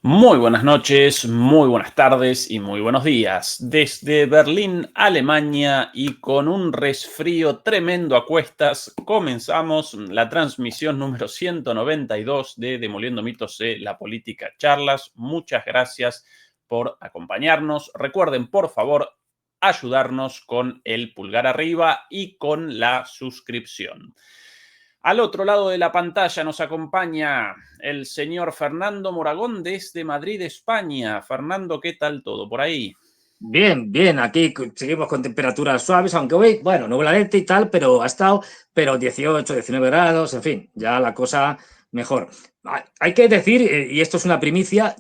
Muy buenas noches, muy buenas tardes y muy buenos días. Desde Berlín, Alemania y con un resfrío tremendo a cuestas, comenzamos la transmisión número 192 de Demoliendo Mitos de la Política Charlas. Muchas gracias por acompañarnos. Recuerden, por favor, ayudarnos con el pulgar arriba y con la suscripción. Al otro lado de la pantalla nos acompaña el señor Fernando Moragón desde Madrid, España. Fernando, ¿qué tal todo por ahí? Bien, bien, aquí seguimos con temperaturas suaves, aunque hoy, bueno, nubladete y tal, pero ha estado, pero 18, 19 grados, en fin, ya la cosa mejor. Hay que decir, y esto es una primicia,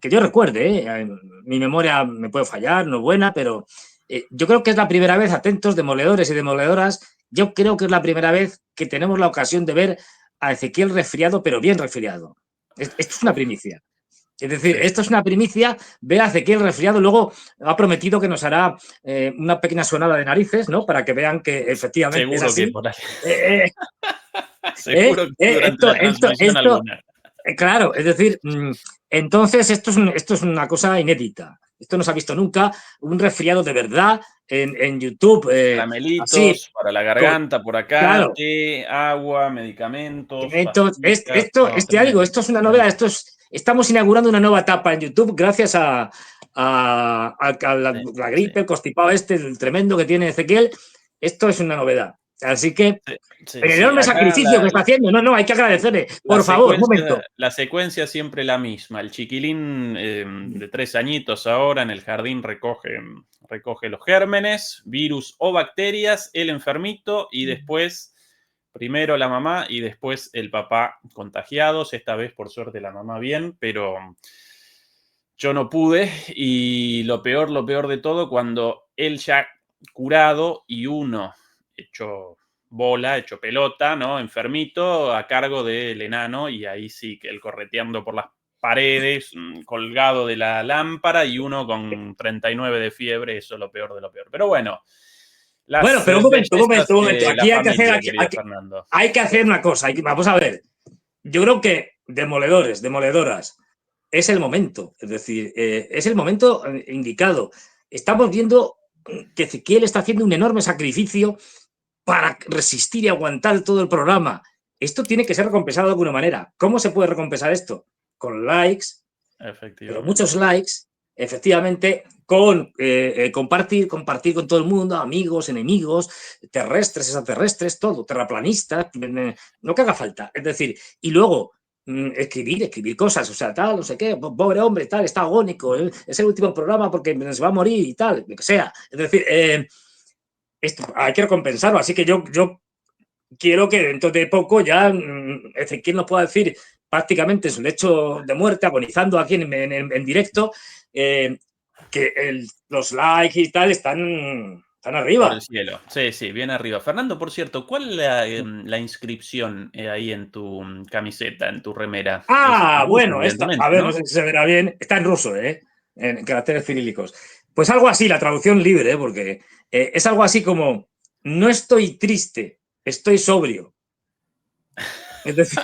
que yo recuerde, mi memoria me puede fallar, no es buena, pero yo creo que es la primera vez, atentos, demoledores y demoledoras, yo creo que es la primera vez que tenemos la ocasión de ver a Ezequiel resfriado, pero bien resfriado. Esto es una primicia. Es decir, Sí, esto es una primicia. Ve a Ezequiel resfriado. Luego ha prometido que nos hará una pequeña sonada de narices, ¿no? Para que vean que efectivamente es seguro que así. por ahí. Eh, eh, Seguro que durante esto, la transmisión alguna. claro, es decir, entonces esto es una cosa inédita. Esto no se ha visto nunca. Un resfriado de verdad en YouTube, así, Caramelitos para la con, garganta por acá, claro. té, agua, medicamentos, pastillas. Esto, No, algo, tremendo, esto es una novedad, tremendo. estamos inaugurando una nueva etapa en YouTube gracias a Sí, la sí, gripe, el constipado el tremendo que tiene Ezequiel. Esto es una novedad. Así que sí, sí, el sí. enorme Acá sacrificio que está haciendo, no, hay que agradecerle. Por favor, un momento. la secuencia siempre la misma. El chiquilín de 3 añitos ahora en el jardín recoge los gérmenes, virus o bacterias, el enfermito y después, primero la mamá y después el papá contagiados. Esta vez, por suerte, la mamá bien, pero yo no pude. Y lo peor de todo, cuando él ya curado y uno hecho bola, hecho pelota, ¿no? Enfermito, a cargo del enano, y ahí sí que él correteando por las paredes, colgado de la lámpara, y uno con 39 de fiebre, eso es lo peor de lo peor. Pero bueno, Bueno, las pero bellezas un momento. de la Aquí hay que hacer, familia, querido Fernando. hay que hacer una cosa. Vamos a ver. Yo creo que demoledores, demoledoras, es el momento. Es decir, es el momento indicado. Estamos viendo que Ezequiel está haciendo un enorme sacrificio para resistir y aguantar todo el programa. Esto tiene que ser recompensado de alguna manera. ¿Cómo se puede recompensar esto? Con likes, pero Efectivamente. muchos likes, efectivamente, con compartir con todo el mundo, amigos, enemigos, terrestres, extraterrestres, todo, terraplanistas, lo que haga falta. Es decir, y luego escribir cosas, o sea, tal, no sé qué, pobre hombre, tal, está agónico, es el último programa porque se va a morir y tal, lo que sea. Es decir, esto hay que recompensarlo, así que yo quiero que dentro de poco ya Ezequiel nos pueda decir prácticamente su lecho de muerte, agonizando aquí en directo, que los likes y tal están Por el arriba. cielo. Sí, sí, bien arriba. Fernando, por cierto, ¿cuál es la inscripción ahí en tu camiseta, en tu remera? Es en ruso, Bueno, evidentemente, a ver, no ¿no? sé si se verá bien, está en ruso, en caracteres cirílicos. Pues algo así, la traducción libre, porque es algo así como, no estoy triste, estoy sobrio. Es decir,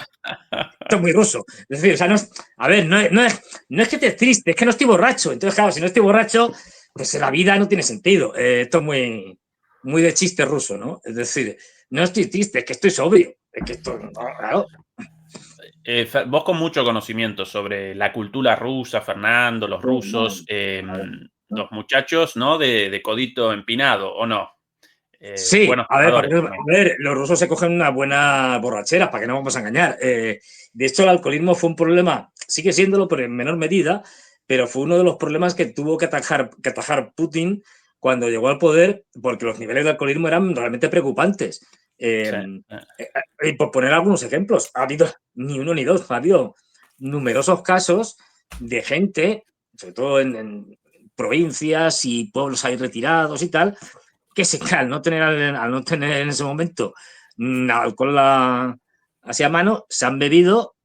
esto es muy ruso. Es decir, o sea, a ver, no es que estés triste, es que no estoy borracho. Entonces, claro, si no estoy borracho, pues la vida no tiene sentido. Esto es muy de chiste ruso, ¿no? Es decir, no estoy triste, es que estoy sobrio. Es que esto, no, claro. Vos con mucho conocimiento sobre la cultura rusa, Fernando, los rusos, los muchachos, ¿no? De codito empinado, ¿o no? Sí, Buenos a ver, tomadores también. los rusos se cogen una buena borrachera, para que no vamos a engañar. De hecho, el alcoholismo fue un problema, sigue siéndolo, pero en menor medida, pero fue uno de los problemas que tuvo que atajar Putin cuando llegó al poder, porque los niveles de alcoholismo eran realmente preocupantes. Sí. Y por poner algunos ejemplos, ha habido ni uno ni dos, ha habido numerosos casos de gente, sobre todo en provincias y pueblos ahí retirados y tal, que se, al no tener en ese momento alcohol así a mano, se han bebido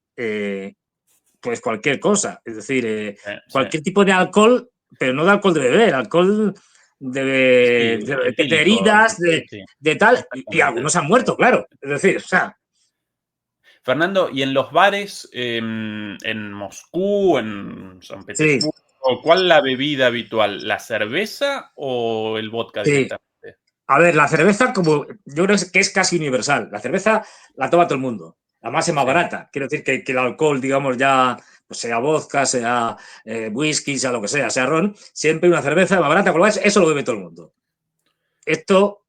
pues cualquier cosa. Es decir, Sí. cualquier tipo de alcohol, pero no de alcohol de beber, alcohol Sí, de etílico. heridas, Sí, sí, de tal, y exactamente. algunos han muerto, claro. Es decir, o sea, Fernando, ¿y en los bares en Moscú, en San Sí, Petersburgo, cuál es la bebida habitual? ¿La cerveza o el vodka sí. directamente? A ver, la cerveza, como yo creo que es casi universal. La cerveza la toma todo el mundo. Además es más Sí. barata. Quiero decir que el alcohol, digamos, ya pues sea vodka, sea whisky, sea lo que sea ron, siempre una cerveza más barata, con lo cual eso lo bebe todo el mundo. Esto,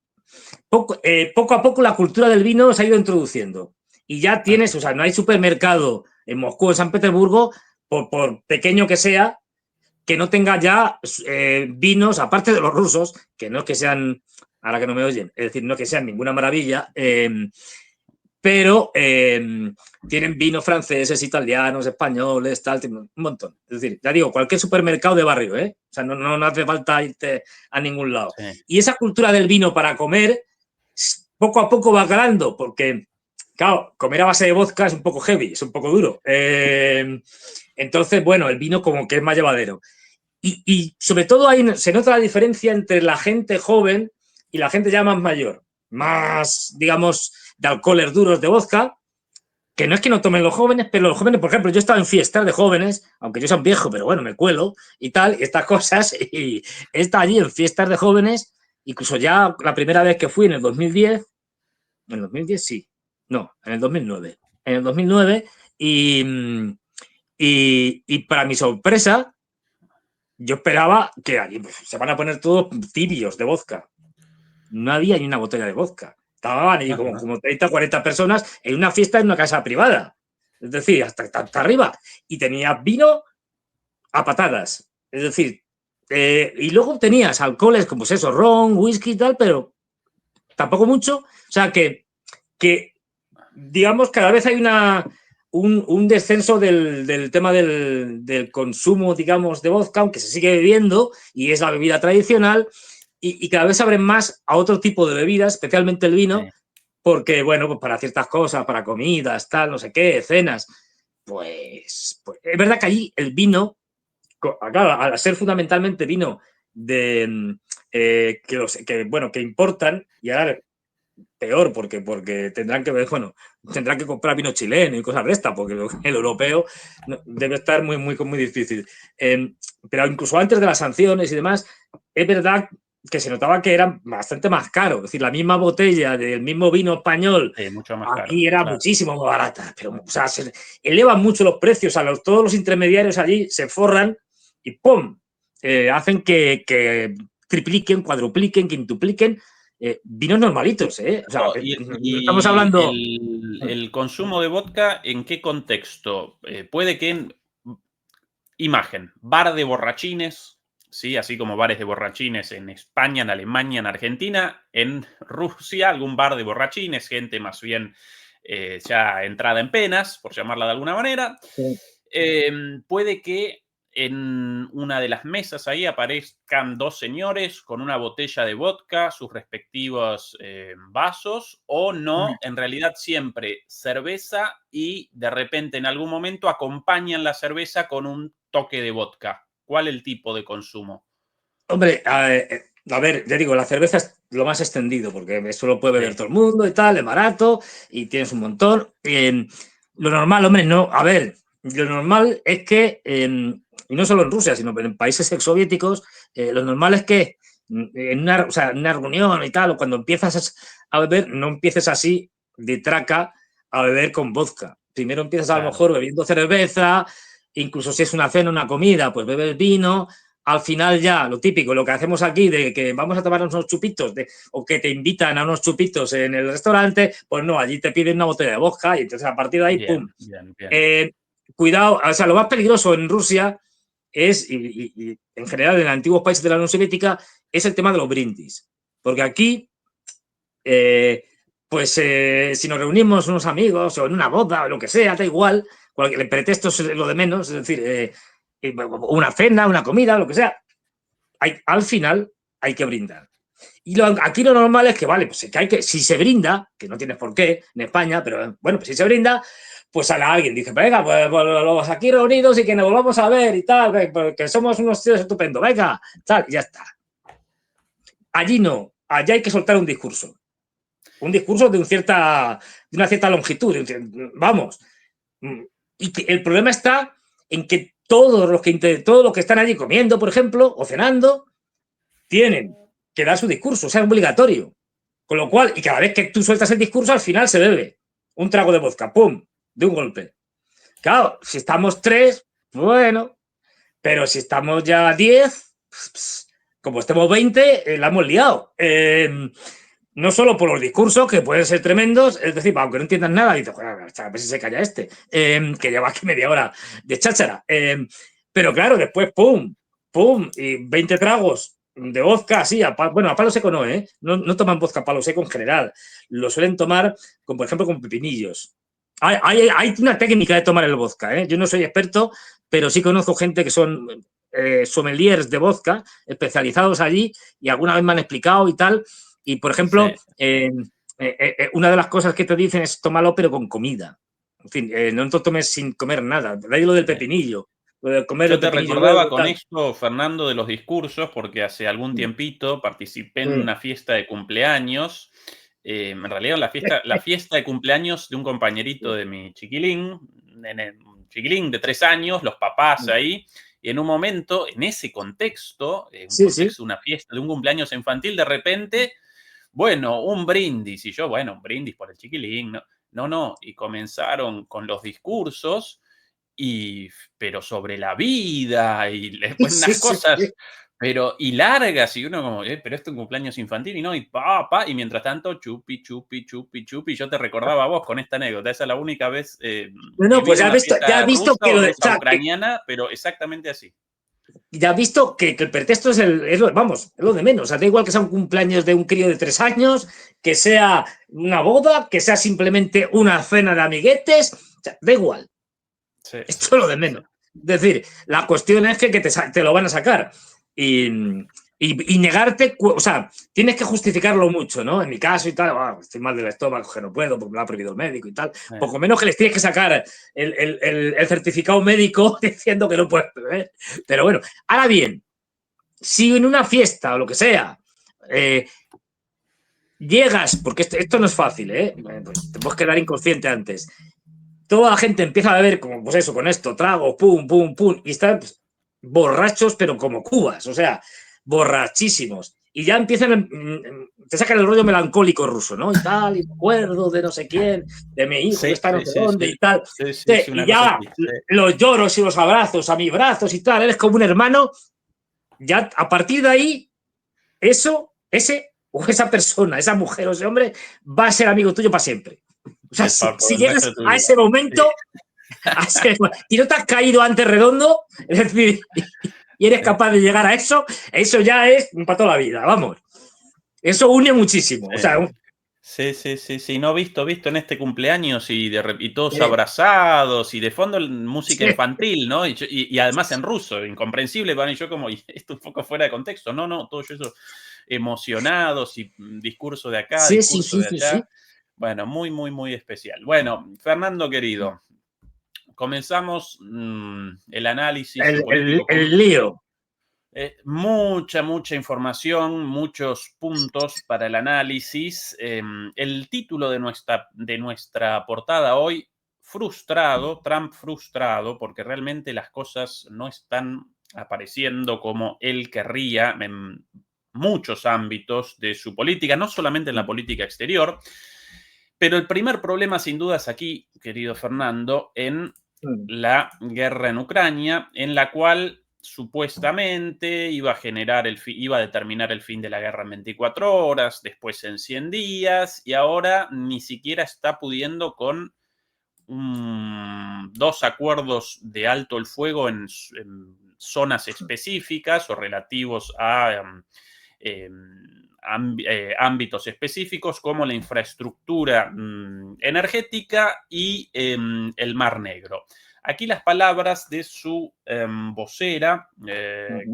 poco a poco la cultura del vino se ha ido introduciendo. Y ya tienes, o sea, no hay supermercado en Moscú, en San Petersburgo, por pequeño que sea, que no tenga ya vinos, aparte de los rusos, que no es que sean, ahora que no me oyen, es decir, no es que sean ninguna maravilla, pero tienen vinos franceses, italianos, españoles, tal, un montón. Es decir, ya digo, cualquier supermercado de barrio, ¿eh? O sea, no hace falta irte a ningún lado. Sí. Y esa cultura del vino para comer, poco a poco va calando, porque, claro, comer a base de vodka es un poco heavy, es un poco duro. Entonces, bueno, el vino como que es más llevadero. Y sobre todo ahí se nota la diferencia entre la gente joven y la gente ya más mayor, más, digamos, de alcoholes duros de vodka, que no es que no tomen los jóvenes, pero los jóvenes, por ejemplo, yo he estado en fiestas de jóvenes, aunque yo soy viejo, pero bueno, me cuelo y tal, y estas cosas, y he estado allí en fiestas de jóvenes, incluso ya la primera vez que fui en el 2010, en el 2010 sí, no, en el 2009, en el 2009, y para mi sorpresa, yo esperaba que allí pues, se van a poner todos tibios de vodka. No había ni una botella de vodka. Estaban allí como 30, 40 personas en una fiesta en una casa privada. Es decir, hasta arriba. Y tenía vino a patadas. Es decir, y luego tenías alcoholes como pues eso, ron, whisky y tal, pero tampoco mucho. O sea que digamos, cada vez hay un descenso del tema del consumo, digamos, de vodka, aunque se sigue bebiendo y es la bebida tradicional, y cada vez se abren más a otro tipo de bebidas, especialmente el vino, Sí. porque, bueno, pues para ciertas cosas, para comidas, tal, no sé qué, cenas, pues es verdad que allí el vino, claro, al ser fundamentalmente vino de bueno, que importan, y ahora peor porque tendrán que ver, bueno, tendrán que comprar vino chileno y cosas de estas, porque el europeo debe estar muy difícil. Pero incluso antes de las sanciones y demás, es verdad que se notaba que eran bastante más caros. Es decir, la misma botella del mismo vino español Sí, mucho más caro, aquí era claro. muchísimo más barata. Pero, o sea, se elevan mucho los precios, todos los intermediarios allí se forran y ¡pum! Hacen que tripliquen, cuadrupliquen, quintupliquen vinos normalitos, ¿eh? O sea, no estamos Y hablando. el consumo de vodka, ¿en qué contexto? Puede que imagen, bar de borrachines, ¿sí? Así como bares de borrachines en España, en Alemania, en Argentina, en Rusia, algún bar de borrachines, gente más bien ya entrada en penas, por llamarla de alguna manera. Puede que en una de las mesas ahí aparezcan dos señores con una botella de vodka, sus respectivos vasos, o no, en realidad siempre cerveza y de repente en algún momento acompañan la cerveza con un toque de vodka. ¿Cuál es el tipo de consumo? Hombre, a ver, ya digo, la cerveza es lo más extendido, porque eso lo puede beber Sí, todo el mundo y tal, es barato y tienes un montón. Lo normal, hombre, no, a ver, lo normal es que, y no solo en Rusia, sino en países exsoviéticos, lo normal es que o sea, en una reunión y tal, o cuando empiezas a beber, no empieces así de traca a beber con vodka. Primero empiezas a lo claro. mejor bebiendo cerveza, incluso si es una cena, una comida, pues bebes vino. Al final ya, lo típico, lo que hacemos aquí de que vamos a tomar unos chupitos o que te invitan a unos chupitos en el restaurante, pues no, allí te piden una botella de vodka y entonces a partir de ahí, Bien, ¡pum! bien, bien. Cuidado, o sea, lo más peligroso en Rusia es, y en general en antiguos países de la Unión Soviética, es el tema de los brindis. Porque aquí, si nos reunimos unos amigos o en una boda o lo que sea, da igual, el pretexto es lo de menos, es decir, una cena, una comida, lo que sea, al final hay que brindar. Y aquí lo normal es que, vale, pues si se brinda, que no tienes por qué en España, pero bueno, pues si se brinda, pues sale alguien, dice, venga, pues los aquí reunidos y que nos volvamos a ver y tal, que somos unos tíos estupendos, venga, tal, y ya está. Allí no, allá hay que soltar un discurso. Un discurso de una cierta longitud, vamos. Y que el problema está en que todos los que están allí comiendo, por ejemplo, o cenando, tienen que dar su discurso, o sea, es obligatorio. Con lo cual, y cada vez que tú sueltas el discurso, al final se bebe un trago de vodka, ¡pum!, de un golpe. Claro, si estamos 3, bueno, pero si estamos ya 10, como estemos 20, la hemos liado. No solo por los discursos, que pueden ser tremendos, es decir, aunque no entiendas nada, dices, a ver si se calla este, que lleva aquí media hora de cháchara. Pero claro, después, pum, y 20 tragos de vodka, sí, a palo seco no, ¿eh? No toman vodka a palo seco en general. Lo suelen tomar, por ejemplo, con pepinillos. Hay una técnica de tomar el vodka, ¿eh? Yo no soy experto, pero sí conozco gente que son sommeliers de vodka, especializados allí, y alguna vez me han explicado y tal. Y, por ejemplo, sí, una de las cosas que te dicen es tómalo, pero con comida. En fin, no te tomes sin comer nada. De ahí lo del pepinillo. Lo de comer Yo el te pepinillo recordaba luego, con tal. esto, Fernando, de los discursos, porque hace algún tiempito participé en una fiesta de cumpleaños. En realidad, la fiesta de cumpleaños de un compañerito de mi chiquilín, un chiquilín de 3 años, los papás ahí. Y en un momento, en ese contexto, de una fiesta, de un cumpleaños infantil, de repente, bueno, un brindis. Y yo, bueno, un brindis por el chiquilín. No. Y comenzaron con los discursos, pero sobre la vida y después unas cosas, pero y largas, y uno como, pero esto es un cumpleaños infantil, y no, y y mientras tanto, chupi, yo te recordaba a vos con esta anécdota, esa es la única vez Pues vivido ya una has fiesta visto rusa que o lo de, rusa ucraniana, pero exactamente así. ya has visto que el pretexto es lo de menos. O sea, da igual que sea un cumpleaños de un crío de 3 años, que sea una boda, que sea simplemente una cena de amiguetes, o sea, da igual. Esto es lo de menos. Es decir, la cuestión es que te lo van a sacar. Y negarte, o sea, tienes que justificarlo mucho, ¿no? En mi caso y tal, estoy mal del estómago, que no puedo, porque me lo ha prohibido el médico y tal. Poco menos que les tienes que sacar el certificado médico diciendo que no puedes beber. Pero bueno, ahora bien, si en una fiesta o lo que sea, llegas, porque esto no es fácil, pues te puedes quedar inconsciente antes. Toda la gente empieza a beber, como pues eso, con esto, trago, pum, y están pues, borrachos, pero como cubas, o sea, borrachísimos. Y ya empiezan, te sacan el rollo melancólico ruso, ¿no? Y tal, y me acuerdo de no sé quién, de mi hijo que está no sé dónde y tal. Y ya los lloros y los abrazos a mis brazos y tal, eres como un hermano. Ya a partir de ahí, esa persona, esa mujer o ese hombre va a ser amigo tuyo para siempre. O sea, si llegas a ese momento, y no te has caído antes redondo, es decir, y eres capaz de llegar a eso ya es para toda la vida, vamos. Eso une muchísimo. O sea, Sí, no, visto en este cumpleaños y todos abrazados y de fondo música infantil, ¿no? Y además en ruso, incomprensible para mí, yo como, y esto un poco fuera de contexto, no, todo eso emocionados y discurso de acá, discurso de allá. Bueno, muy especial. Bueno, Fernando querido, comenzamos el análisis político. El lío. Mucha información, muchos puntos para el análisis. El título de nuestra portada hoy, Trump frustrado, porque realmente las cosas no están apareciendo como él querría en muchos ámbitos de su política, no solamente en la política exterior. Pero el primer problema, sin duda, es aquí, querido Fernando, en la guerra en Ucrania, en la cual supuestamente iba a determinar el fin de la guerra en 24 horas, después en 100 días, y ahora ni siquiera está pudiendo con 2 acuerdos de alto el fuego en zonas específicas o relativos a ámbitos específicos como la infraestructura energética y el Mar Negro. Aquí las palabras de su vocera,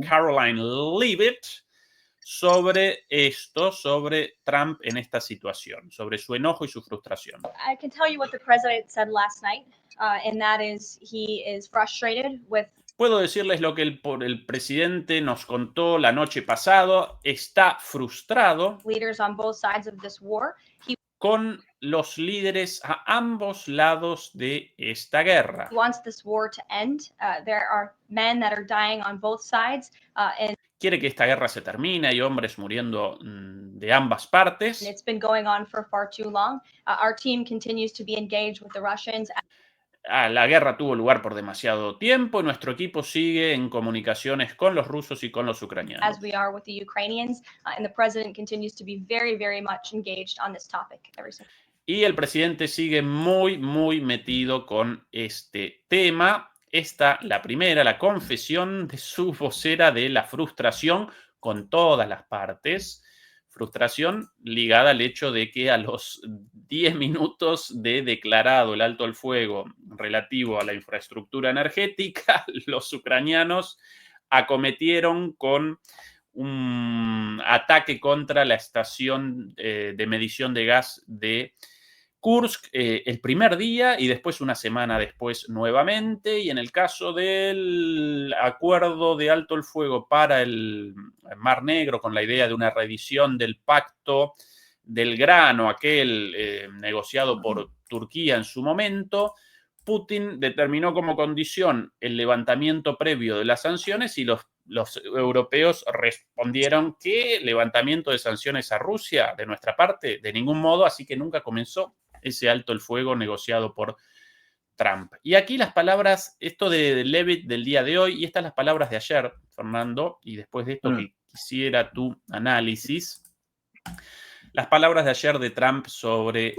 Caroline Leavitt, sobre Trump en esta situación, sobre su enojo y su frustración. I can tell you what the president said last night, and that is he is frustrated with. Puedo decirles lo que el presidente nos contó la noche pasada. Está frustrado. Leaders on both sides of this war. con los líderes a ambos lados de esta guerra. He wants this war to end. There are men that are dying on both sides, and Quiere que esta guerra se termine, hay hombres muriendo de ambas partes. it's been going on for far too long. Our team continues to be engaged with the Russians La guerra tuvo lugar por demasiado tiempo y nuestro equipo sigue en comunicaciones con los rusos y con los ucranianos. as we are with the Ukrainians, and the president continues to be very, very much engaged on this topic every single. Y el presidente sigue muy, muy metido con este tema. La primera, la confesión de su vocera de la frustración con todas las partes. Frustración ligada al hecho de que a los 10 minutos de declarado el alto al fuego relativo a la infraestructura energética, los ucranianos acometieron con un ataque contra la estación de medición de gas de Kursk el primer día y después una semana después nuevamente. Y en el caso del acuerdo de alto el fuego para el Mar Negro, con la idea de una revisión del pacto del grano, aquel negociado por Turquía en su momento, Putin determinó como condición el levantamiento previo de las sanciones y los europeos respondieron que levantamiento de sanciones a Rusia de nuestra parte, de ningún modo, así que nunca comenzó ese alto el fuego negociado por Trump. Y aquí las palabras, esto de Levitt del día de hoy, y estas las palabras de ayer, Fernando, y después de esto que quisiera tu análisis, las palabras de ayer de Trump sobre...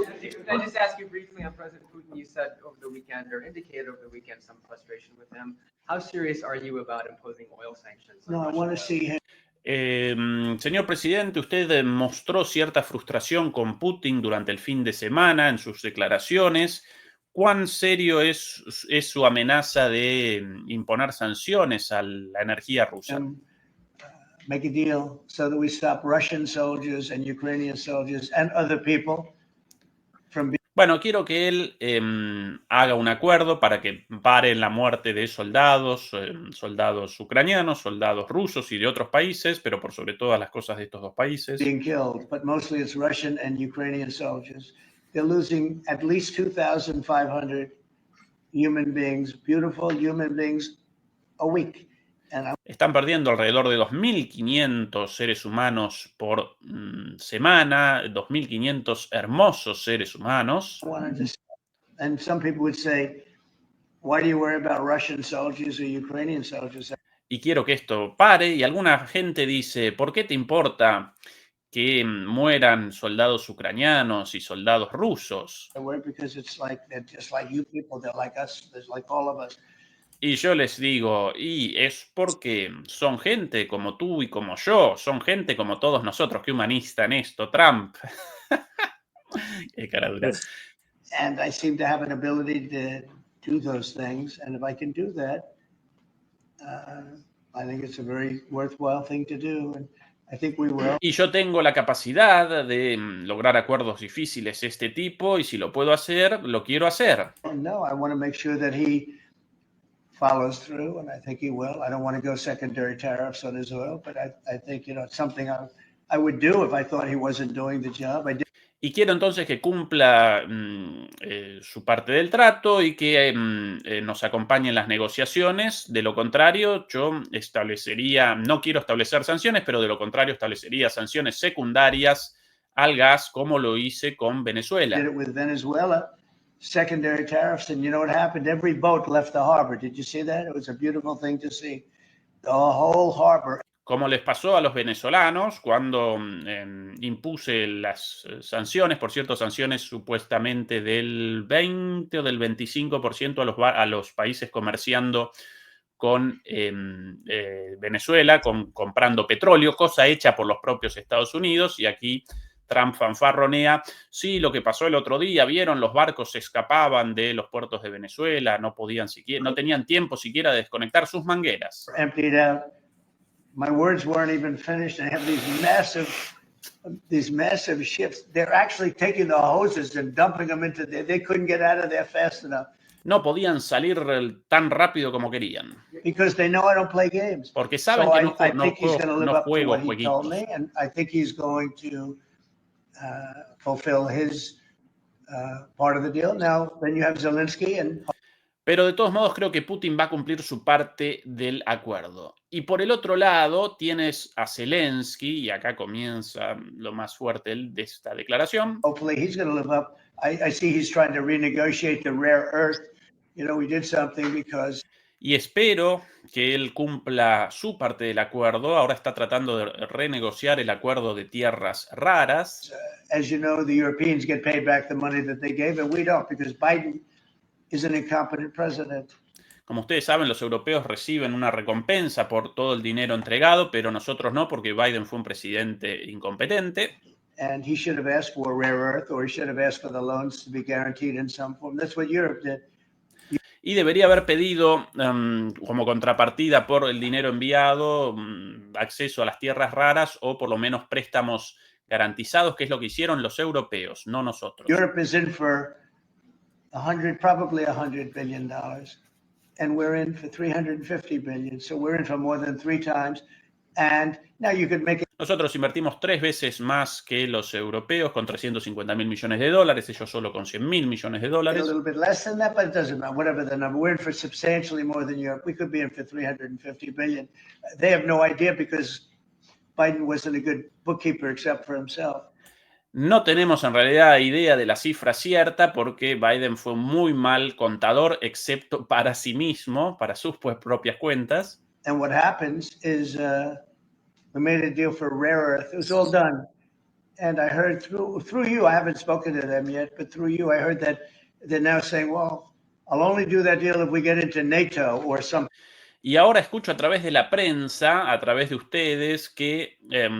Can I just ask you briefly on President Putin? You said over the weekend, or indicated over the weekend, some frustration with him. How serious are you about imposing oil sanctions? No, I want to see him. Señor presidente, usted mostró cierta frustración con Putin durante el fin de semana en sus declaraciones. ¿Cuán serio es su amenaza de imponer sanciones a la energía rusa? Make a deal so that we stop Russian soldiers and Ukrainian soldiers and other people from being. Bueno, quiero que él haga un acuerdo para que paren la muerte de soldados, soldados ucranianos, soldados rusos y de otros países, pero por sobre todas las cosas de estos dos países. Being killed, but mostly it's Russian and Ukrainian soldiers. They're losing at least 2,500 human beings, beautiful human beings, a week. Están perdiendo alrededor de 2.500 seres humanos por semana, 2.500 hermosos seres humanos. And some people would say, why do you worry about Russian soldiers or Ukrainian soldiers? Y quiero que esto pare, y alguna gente dice, ¿por qué te importa que mueran soldados ucranianos y soldados rusos? Because it's like they're just like you people, they're like us, they're like all of us. Y yo les digo, y es porque son gente como tú y como yo, son gente como todos nosotros. Qué humanista en esto, Trump. Qué cara dura. And I seem to have an ability to do those things, and if I can do that, I think it's a very worthwhile thing to do, and I think we will. Y yo tengo la capacidad de lograr acuerdos difíciles de este tipo, y si lo puedo hacer, lo quiero hacer. No, I want to make sure that he follows through, and I think he will. I don't want to go secondary tariffs on his oil, but I think, it's something I would do if I thought he wasn't doing the job. Y quiero entonces que cumpla su parte del trato y que nos acompañe en las negociaciones. De lo contrario, yo no quiero establecer sanciones, pero de lo contrario establecería sanciones secundarias al gas, como lo hice con Venezuela. Did it with Venezuela. Secondary tariffs, and you know what happened? Every boat left the harbor. Did you see that? It was a beautiful thing to see. The whole harbor. Como les pasó a los venezolanos cuando impuse las sanciones, por cierto, sanciones supuestamente del 20 o del 25% a los países comerciando con Venezuela, comprando petróleo, cosa hecha por los propios Estados Unidos, y aquí Trump fanfarronea. Sí, lo que pasó el otro día, vieron, los barcos se escapaban de los puertos de Venezuela, no tenían tiempo siquiera de desconectar sus mangueras. Emptied out. My words weren't even finished. I have these massive ships. They're actually taking the hoses and dumping them into there. They couldn't get out of there fast enough. No podían salir tan rápido como querían. Because they know I don't play games. Porque saben que no juego jueguitos. And I think he's going to fulfill his part of the deal. Now, then you have Zelensky and Pero de todos modos creo que Putin va a cumplir su parte del acuerdo. Y por el otro lado tienes a Zelensky, y acá comienza lo más fuerte de esta declaración. hopefully he's going to live up. I see he's trying to renegotiate the rare earth. You know, we did something because Y espero que él cumpla su parte del acuerdo. Ahora está tratando de renegociar el acuerdo de tierras raras. as you know, the Europeans get paid back the money that they gave, and we don't because Biden is an incompetent president. Como ustedes saben, los europeos reciben una recompensa por todo el dinero entregado, pero nosotros no, porque Biden fue un presidente incompetente. And he should have asked for rare earth, or he should have asked for the loans to be guaranteed in some form. That's what Europe did. Y debería haber pedido, como contrapartida por el dinero enviado, acceso a las tierras raras o por lo menos préstamos garantizados, que es lo que hicieron los europeos, no nosotros. Europe is in for probably $100 billion, and we're in for 350 billion. So we're in for more than 3 times. And now you could make it Nosotros invertimos 3 veces más que los europeos con 350.000 millones de dólares, ellos solo con 100.000 millones de a dólares. little bit less than that, but it doesn't matter. Whatever the number, we're in for substantially more than Europe. We could be in for 350 billion. They have no idea because Biden wasn't a good bookkeeper except for himself. No tenemos en realidad idea de la cifra cierta porque Biden fue un muy mal contador, excepto para sí mismo, para sus propias cuentas. And what happens is we made a deal for rare earth. It was all done. And I heard through you, I haven't spoken to them yet, but through you, I heard that they're now saying, well, I'll only do that deal if we get into NATO or something. Y ahora escucho a través de la prensa, a través de ustedes, que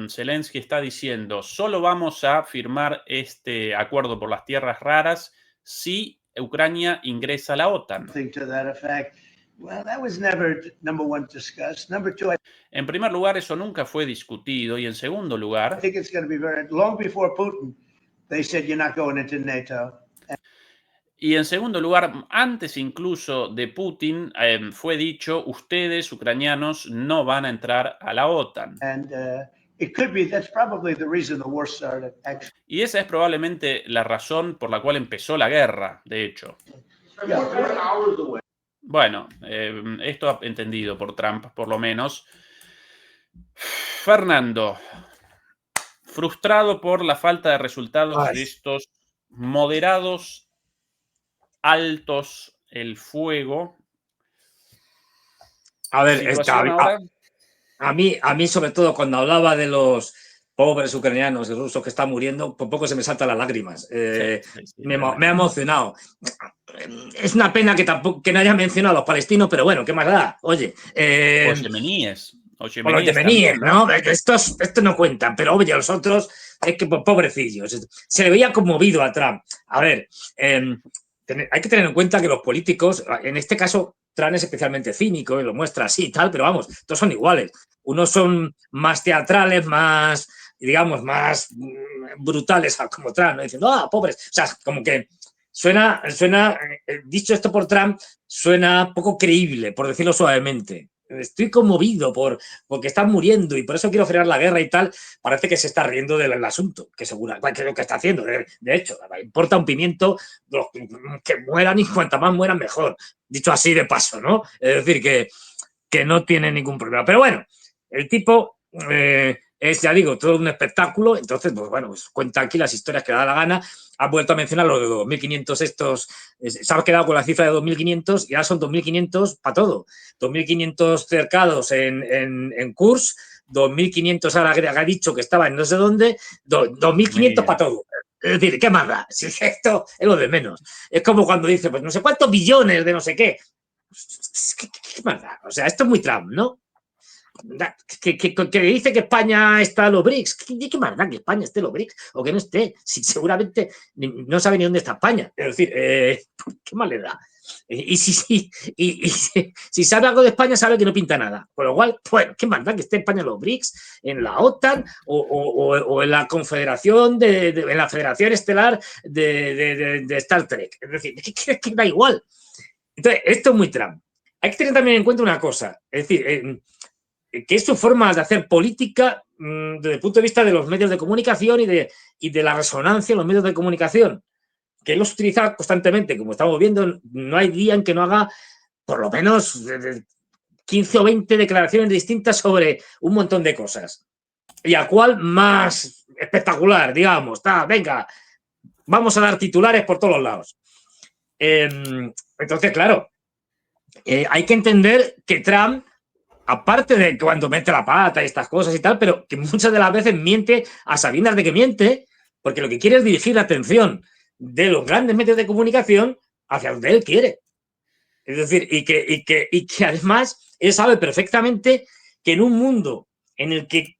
Zelensky está diciendo, solo vamos a firmar este acuerdo por las tierras raras si Ucrania ingresa a la OTAN. To that effect. Well, that was never, number one, discussed. Number two, En primer lugar, eso nunca fue discutido. Y en segundo I lugar, think it's going to be long before Putin, they said you're not going into NATO. antes incluso de Putin, fue dicho, ustedes, ucranianos, no van a entrar a la OTAN. And it could be, that's probably the reason the war started, actually. Y esa es probablemente la razón por la cual empezó la guerra, de hecho. Bueno, esto entendido por Trump, por lo menos. Fernando, frustrado por la falta de resultados de estos moderados, altos, el fuego. A ver, a mí sobre todo cuando hablaba de los pobres ucranianos y rusos que están muriendo, por poco se me saltan las lágrimas. Me ha emocionado. Es una pena que no haya mencionado a los palestinos, pero bueno, ¿qué más da? Oye. Los yemeníes. Los yemeníes, ¿no? Estos no cuentan, pero oye, los otros, es que pobrecillos. Se le veía conmovido a Trump. A ver, hay que tener en cuenta que los políticos, en este caso, Trump es especialmente cínico y lo muestra así y tal, pero vamos, todos son iguales. Unos son más teatrales, más, digamos, más brutales como Trump, ¿no? Diciendo, pobres. O sea, como que suena, dicho esto por Trump, suena poco creíble, por decirlo suavemente. Estoy conmovido porque están muriendo y por eso quiero frenar la guerra y tal. Parece que se está riendo del asunto, que seguro que es lo que está haciendo. De hecho, importa un pimiento que mueran y cuanta más mueran mejor. Dicho así de paso, ¿no? Es decir, que no tiene ningún problema. Pero bueno, el tipo es, ya digo, todo un espectáculo. Entonces, pues bueno, pues cuenta aquí las historias que da la gana. Ha vuelto a mencionar los de 2.500 estos. Se ha quedado con la cifra de 2.500 y ahora son 2.500 para todo. 2.500 cercados en Kursk, 2.500 ahora ha dicho que estaba en no sé dónde, 2.500 para todo. Es decir, ¿qué más da? Si esto es lo de menos. Es como cuando dice, pues no sé cuántos billones de no sé qué. ¿Qué más da? O sea, esto es muy Trump, ¿no? Que dice que España está en los BRICS. ¿Qué más da que España esté en los BRICS o que no esté? Si seguramente no sabe ni dónde está España. Es decir, ¿qué más le da? Y si sabe algo de España, sabe que no pinta nada. Con lo cual, bueno, ¿qué más da que esté España en los BRICS, en la OTAN o en la confederación, en la Federación Estelar de Star Trek? Es decir, que da igual. Entonces, esto es muy Trump. Hay que tener también en cuenta una cosa. Es decir, que es su forma de hacer política desde el punto de vista de los medios de comunicación y de la resonancia en los medios de comunicación, que él los utiliza constantemente, como estamos viendo, no hay día en que no haga por lo menos 15 o 20 declaraciones distintas sobre un montón de cosas. Y a cuál más espectacular, digamos, venga, vamos a dar titulares por todos los lados. Entonces, claro, hay que entender que Trump, aparte de cuando mete la pata y estas cosas y tal, pero que muchas de las veces miente a sabiendas de que miente, porque lo que quiere es dirigir la atención de los grandes medios de comunicación hacia donde él quiere. Es decir, y que además él sabe perfectamente que en un mundo en el que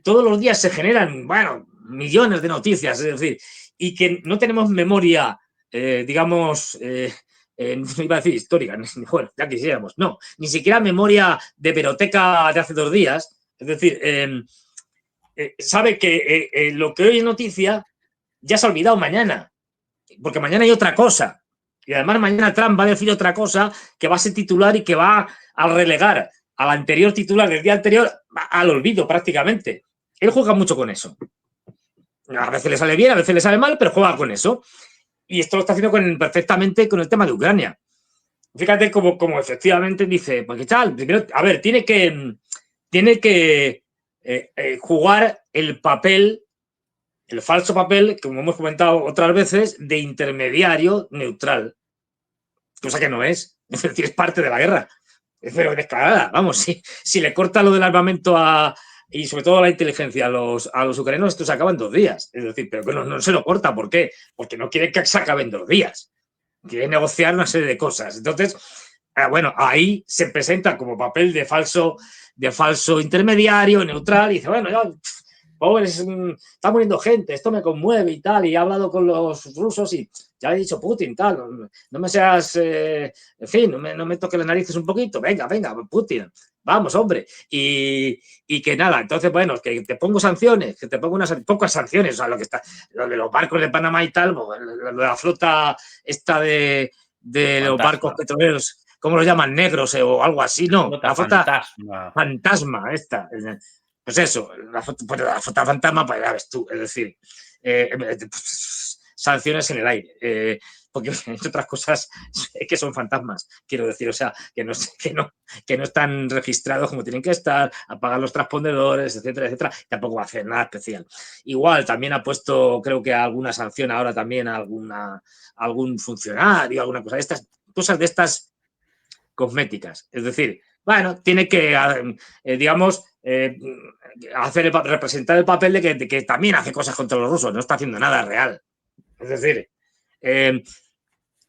todos los días se generan, bueno, millones de noticias, es decir, y que no tenemos memoria, digamos, no iba a decir histórica, bueno, ya quisiéramos, no, ni siquiera memoria de hemeroteca de hace 2 días, es decir, sabe que lo que hoy es noticia ya se ha olvidado mañana, porque mañana hay otra cosa. Y además mañana Trump va a decir otra cosa que va a ser titular y que va a relegar al anterior titular del día anterior al olvido prácticamente. Él juega mucho con eso. A veces le sale bien, a veces le sale mal, pero juega con eso. Y esto lo está haciendo perfectamente con el tema de Ucrania. Fíjate como efectivamente dice, pues qué tal, primero, a ver, tiene que jugar el papel, el falso papel, como hemos comentado otras veces, de intermediario neutral. Cosa que no es. Es decir, es parte de la guerra. Pero descarada. Vamos, si le corta lo del armamento y sobre todo la inteligencia a los ucranianos, esto se acaba en 2 días. Es decir, pero que no se lo corta. ¿Por qué? Porque no quiere que se acabe en 2 días. Quiere negociar una serie de cosas. Entonces, bueno, ahí se presenta como papel de falso intermediario, neutral, y dice, bueno, ya, pobres, está muriendo gente, esto me conmueve y tal, y he hablado con los rusos y ya he dicho Putin, tal, no me seas, en fin, no me toques las narices un poquito, venga, Putin, vamos, hombre, y que nada, entonces, bueno, que te pongo sanciones, que te pongo unas pocas sanciones, o sea, lo de los barcos de Panamá y tal, lo de la flota esta de los barcos petroleros, ¿cómo lo llaman? Negros o algo así, no, la flota fantasma esta. Pues eso, la flota fantasma, pues ya ves tú, es decir, sanciones en el aire, porque entre otras cosas es que son fantasmas, quiero decir, o sea, que no están registrados como tienen que estar, apagar los transpondedores, etcétera, etcétera, tampoco va a hacer nada especial. Igual, también ha puesto, creo que alguna sanción ahora también a algún funcionario, alguna cosa de estas, cosas de estas cosméticas, es decir, bueno, tiene que, digamos, representar el papel de que también hace cosas contra los rusos, no está haciendo nada real. Es decir,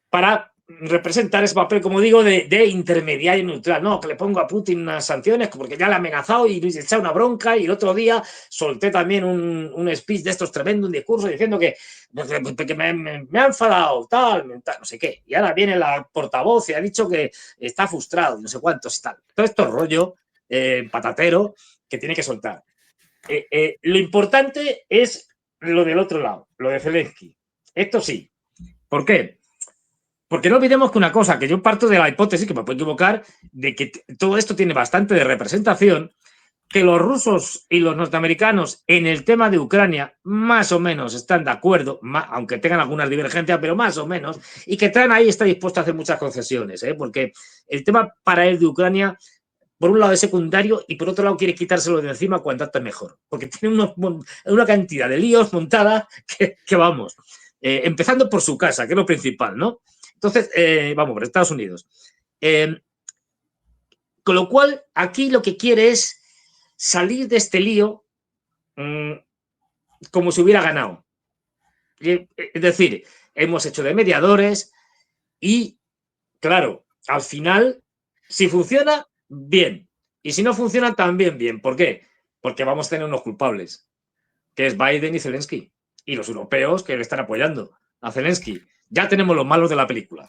para representar ese papel, como digo, de intermediario neutral. No, que le pongo a Putin unas sanciones porque ya le ha amenazado y le he echado una bronca, y el otro día solté también un speech de estos tremendo, un discurso diciendo que me ha enfadado, tal, no sé qué. Y ahora viene la portavoz y ha dicho que está frustrado, no sé cuántos y tal. Todo esto rollo patatero que tiene que soltar. Lo importante es lo del otro lado, lo de Zelensky. Esto sí. ¿Por qué? Porque no olvidemos que una cosa, que yo parto de la hipótesis, que me puedo equivocar, de que todo esto tiene bastante de representación, que los rusos y los norteamericanos en el tema de Ucrania más o menos están de acuerdo, aunque tengan algunas divergencias, pero más o menos, y que Trump ahí está dispuesto a hacer muchas concesiones, porque el tema para él de Ucrania, por un lado es secundario y por otro lado quiere quitárselo de encima cuanto antes mejor, porque tiene una cantidad de líos montada que vamos, empezando por su casa, que es lo principal, ¿no? Entonces, vamos, por Estados Unidos. Con lo cual, aquí lo que quiere es salir de este lío como si hubiera ganado. Es decir, hemos hecho de mediadores y, claro, al final, si funciona, bien. Y si no funciona, también bien. ¿Por qué? Porque vamos a tener unos culpables, que es Biden y Zelensky. Y los europeos que le están apoyando a Zelensky. Ya tenemos los malos de la película.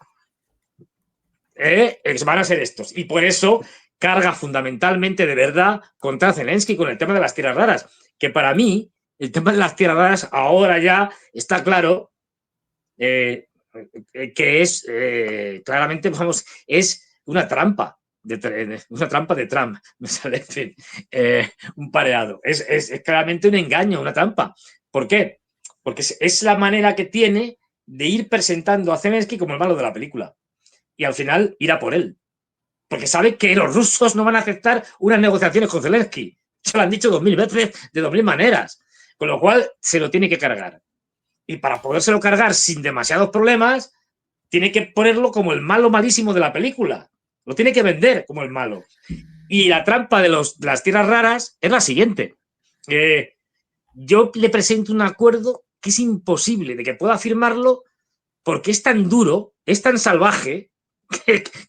Van a ser estos. Y por eso carga fundamentalmente de verdad contra Zelensky con el tema de las tierras raras. Que para mí, el tema de las tierras raras ahora ya está claro que es claramente, vamos, es una trampa. una trampa de Trump, me sale, en fin, un pareado. Es claramente un engaño, una trampa. ¿Por qué? Porque es la manera que tiene de ir presentando a Zelensky como el malo de la película y al final ir a por él. Porque sabe que los rusos no van a aceptar unas negociaciones con Zelensky. Se lo han dicho 2000 veces, de 2000 maneras. Con lo cual, se lo tiene que cargar. Y para podérselo cargar sin demasiados problemas, tiene que ponerlo como el malo malísimo de la película. Lo tiene que vender como el malo. Y la trampa de las tierras raras es la siguiente. Yo le presento un acuerdo que es imposible de que pueda firmarlo porque es tan duro, es tan salvaje,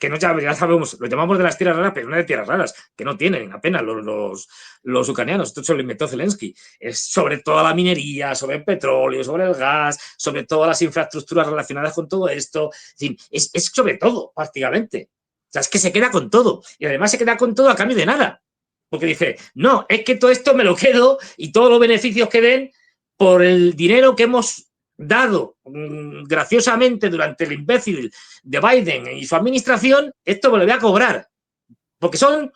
que no, ya sabemos, lo llamamos de las tierras raras, pero no de tierras raras, que no tienen apenas los ucranianos. Esto se lo inventó Zelensky. Es sobre toda la minería, sobre el petróleo, sobre el gas, sobre todas las infraestructuras relacionadas con todo esto. Es sobre todo, prácticamente. O sea, es que se queda con todo. Y además se queda con todo a cambio de nada. Porque dice, no, es que todo esto me lo quedo y todos los beneficios que den por el dinero que hemos dado graciosamente durante el imbécil de Biden y su administración, esto me lo voy a cobrar. Porque son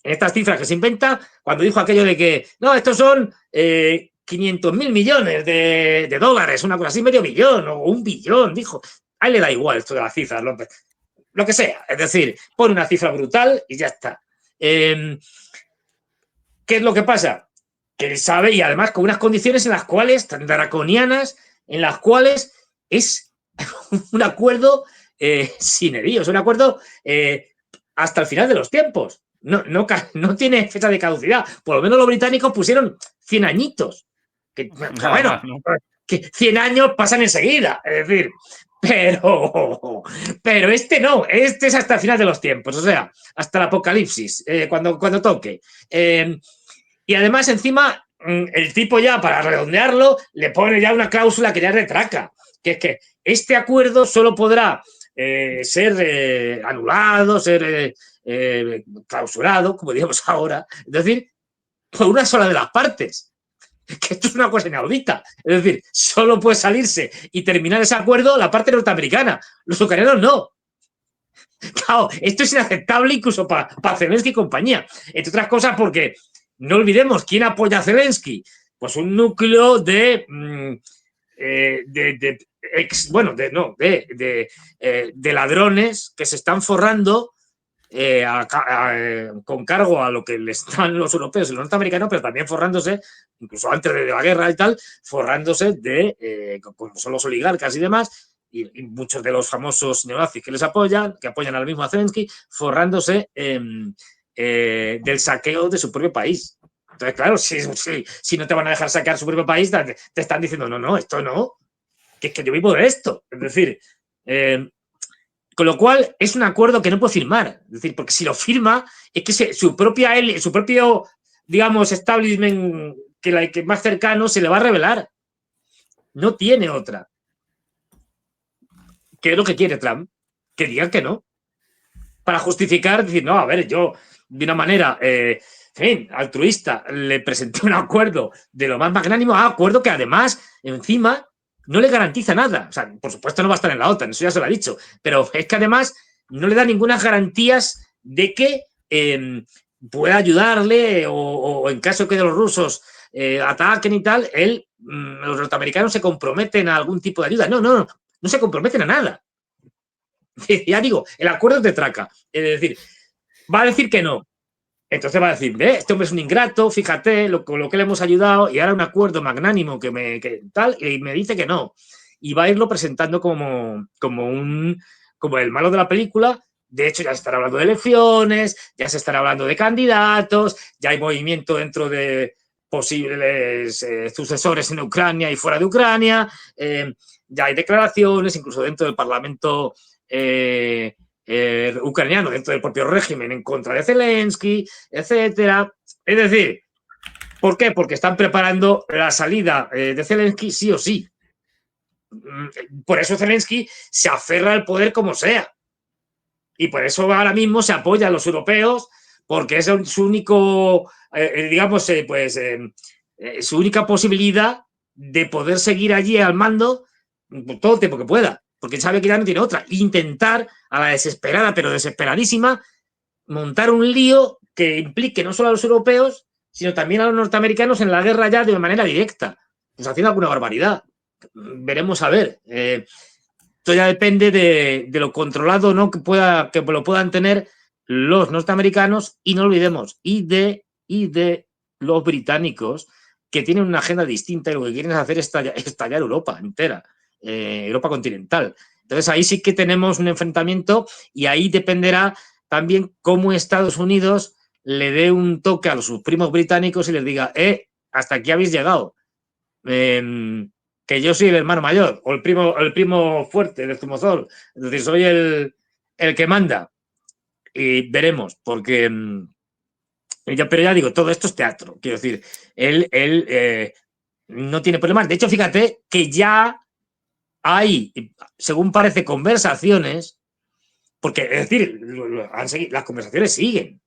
estas cifras que se inventa cuando dijo aquello de que, no, estos son 500.000 millones de dólares, una cosa así, medio billón o 1 billón, dijo. A él le da igual esto de las cifras, lo que sea. Es decir, pone una cifra brutal y ya está. ¿Qué es lo que pasa? Que él sabe, y además con unas condiciones en las cuales, tan draconianas, en las cuales es un acuerdo sin heridos, un acuerdo hasta el final de los tiempos. No tiene fecha de caducidad. Por lo menos los británicos pusieron 100 añitos. Bueno, que 100 años pasan enseguida. Es decir, pero este no. Este es hasta el final de los tiempos. O sea, hasta el apocalipsis, cuando toque. Y además, encima, el tipo ya, para redondearlo, le pone ya una cláusula que ya es de traca, que es que este acuerdo solo podrá ser anulado, ser clausurado, como digamos ahora, es decir, por una sola de las partes. Que esto es una cosa inaudita. Es decir, solo puede salirse y terminar ese acuerdo la parte norteamericana. Los ucranianos no. Claro, esto es inaceptable incluso para Zelensky y compañía. Entre otras cosas porque no olvidemos quién apoya a Zelensky. Pues un núcleo de ladrones que se están forrando con cargo a lo que le están los europeos y los norteamericanos, pero también forrándose, incluso antes de la guerra y tal, forrándose como son los oligarcas y demás, y muchos de los famosos neonazis que les apoyan, que apoyan al mismo a Zelensky, forrándose del saqueo de su propio país. Entonces, claro, si no te van a dejar saquear su propio país, te están diciendo, no, esto no, que es que yo vivo de esto. Es decir, con lo cual es un acuerdo que no puede firmar. Es decir, porque si lo firma, es que su propio, digamos, establishment que más cercano se le va a revelar. No tiene otra. ¿Qué es lo que quiere Trump? Que digan que no. Para justificar, decir, no, a ver, yo de una manera altruista le presenté un acuerdo de lo más magnánimo, acuerdo que además, encima, no le garantiza nada. O sea, por supuesto no va a estar en la OTAN, eso ya se lo ha dicho, pero es que además no le da ninguna garantías de que pueda ayudarle o en caso que los rusos ataquen y tal, los norteamericanos se comprometen a algún tipo de ayuda. No se comprometen a nada. Ya digo, el acuerdo es de traca. Es decir, va a decir que no. Entonces va a decir, este hombre es un ingrato, fíjate lo que le hemos ayudado y ahora un acuerdo magnánimo que tal, y me dice que no. Y va a irlo presentando como el malo de la película. De hecho, ya se estará hablando de elecciones, ya se estará hablando de candidatos, ya hay movimiento dentro de posibles sucesores en Ucrania y fuera de Ucrania, ya hay declaraciones, incluso dentro del Parlamento ucraniano, dentro del propio régimen, en contra de Zelensky, etcétera. Es decir, ¿por qué? Porque están preparando la salida de Zelensky sí o sí. Por eso Zelensky se aferra al poder como sea. Y por eso ahora mismo se apoya a los europeos, porque es su único, su única posibilidad de poder seguir allí al mando todo el tiempo que pueda, porque sabe que ya no tiene otra. Intentar a la desesperada, pero desesperadísima, montar un lío que implique no solo a los europeos, sino también a los norteamericanos en la guerra ya de manera directa, pues haciendo alguna barbaridad. Veremos a ver. Esto ya depende de lo controlado, ¿no? que lo puedan tener los norteamericanos, y no olvidemos, y de los británicos, que tienen una agenda distinta y lo que quieren es hacer estallar Europa entera, Europa continental. Entonces ahí sí que tenemos un enfrentamiento, y ahí dependerá también cómo Estados Unidos le dé un toque a sus primos británicos y les diga, hasta aquí habéis llegado. Que yo soy el hermano mayor, o el primo fuerte del zumozol, es decir, soy el que manda. Y veremos, porque pero ya digo, todo esto es teatro. Quiero decir, él no tiene problemas. De hecho, fíjate que ya hay, según parece, conversaciones, porque, es decir, las conversaciones siguen.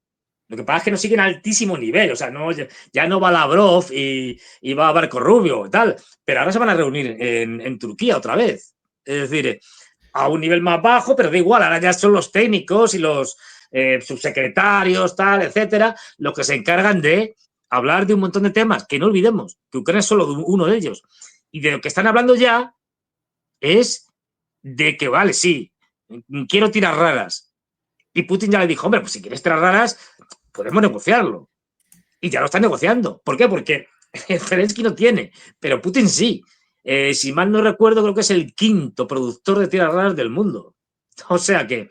Lo que pasa es que no siguen a altísimo nivel, o sea, ya no va Lavrov y va Marco Rubio y tal, pero ahora se van a reunir en Turquía otra vez. Es decir, a un nivel más bajo, pero da igual, ahora ya son los técnicos y los subsecretarios, tal, etcétera, los que se encargan de hablar de un montón de temas, que no olvidemos que Ucrania es solo uno de ellos. Y de lo que están hablando ya es de que, vale, sí, quiero tirar raras. Y Putin ya le dijo, hombre, pues si quieres tirar raras, podemos negociarlo. Y ya lo están negociando. ¿Por qué? Porque Zelensky no tiene, pero Putin sí. Si mal no recuerdo, creo que es el quinto productor de tierras raras del mundo. O sea que,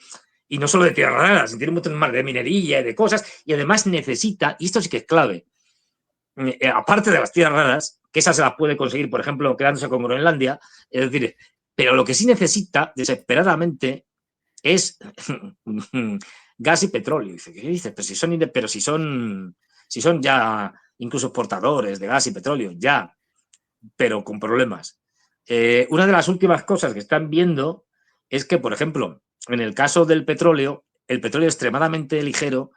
y no solo de tierras raras, tiene un montón más de minería y de cosas, y además necesita, y esto sí que es clave, aparte de las tierras raras, que esas se las puede conseguir, por ejemplo, quedándose con Groenlandia, es decir, pero lo que sí necesita desesperadamente es gas y petróleo. Dice, ¿qué dices? Pero si son ya incluso exportadores de gas y petróleo, ya, pero con problemas. Una de las últimas cosas que están viendo es que, por ejemplo, en el caso del petróleo, el petróleo es extremadamente ligero.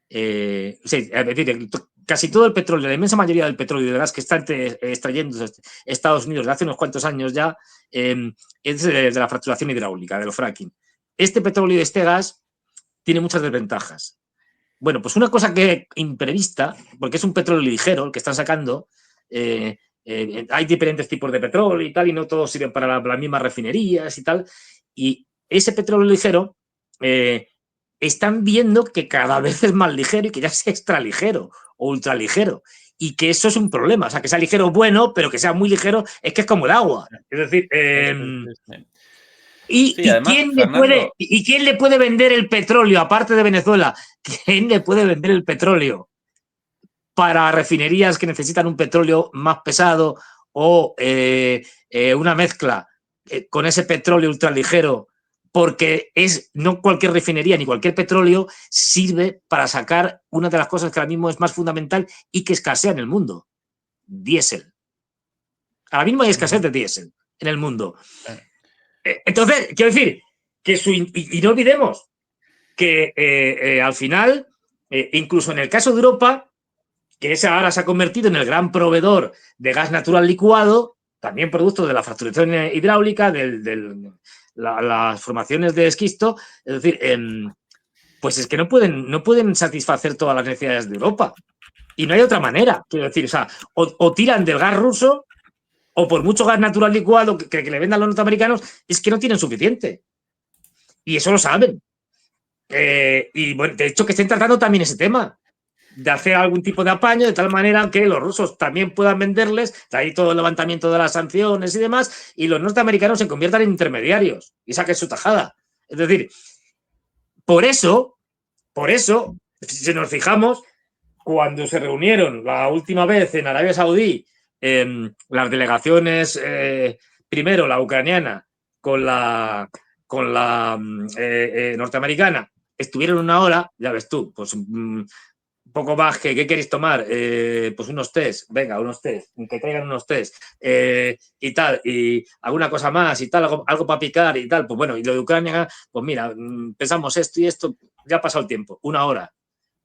Es decir, casi todo el petróleo, la inmensa mayoría del petróleo y del gas que está extrayendo Estados Unidos de hace unos cuantos años ya, es de la fracturación hidráulica, de los fracking. Este petróleo y este gas tiene muchas desventajas. Bueno, pues una cosa que imprevista, porque es un petróleo ligero el que están sacando, hay diferentes tipos de petróleo y tal, y no todos sirven para las mismas refinerías y tal, y ese petróleo ligero están viendo que cada vez es más ligero y que ya sea extra ligero o ultra ligero, y que eso es un problema. O sea, que sea ligero bueno, pero que sea muy ligero, es que es como el agua. Es decir, Sí, además, ¿quién le puede vender el petróleo, aparte de Venezuela? ¿Quién le puede vender el petróleo para refinerías que necesitan un petróleo más pesado o una mezcla con ese petróleo ultraligero? Porque no cualquier refinería ni cualquier petróleo sirve para sacar una de las cosas que ahora mismo es más fundamental y que escasea en el mundo: diésel. Ahora mismo hay escasez de diésel en el mundo. Entonces, quiero decir, y no olvidemos que al final, incluso en el caso de Europa, que esa ahora se ha convertido en el gran proveedor de gas natural licuado, también producto de la fracturación hidráulica, las formaciones de esquisto, es decir, pues es que no pueden satisfacer todas las necesidades de Europa. Y no hay otra manera, quiero decir, o sea, o tiran del gas ruso, o por mucho gas natural licuado que le vendan los norteamericanos, es que no tienen suficiente. Y eso lo saben. Y bueno, de hecho que estén tratando también ese tema, de hacer algún tipo de apaño de tal manera que los rusos también puedan venderles, de ahí todo el levantamiento de las sanciones y demás, y los norteamericanos se conviertan en intermediarios y saquen su tajada. Es decir, por eso, si nos fijamos, cuando se reunieron la última vez en Arabia Saudí, las delegaciones, primero la ucraniana con la norteamericana, estuvieron una hora, ya ves tú, pues poco más que ¿qué queréis tomar? Pues unos tés, venga, unos tés, que traigan unos tés y tal, y alguna cosa más y tal, algo para picar y tal, pues bueno, y lo de Ucrania, pues mira, pensamos esto y esto, ya ha pasado el tiempo, una hora,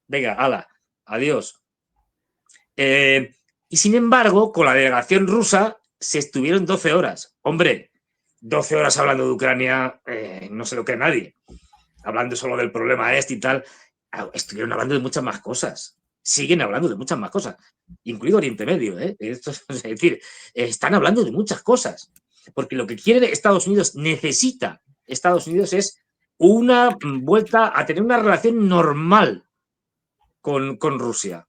venga, hala, adiós. Y sin embargo, con la delegación rusa se estuvieron 12 horas. Hombre, 12 horas hablando de Ucrania, no se lo cree nadie. Hablando solo del problema este y tal. estuvieron hablando de muchas más cosas. Siguen hablando de muchas más cosas, incluido Oriente Medio. Esto, es decir, están hablando de muchas cosas. Porque lo que quiere Estados Unidos, necesita Estados Unidos, es una vuelta a tener una relación normal con Rusia,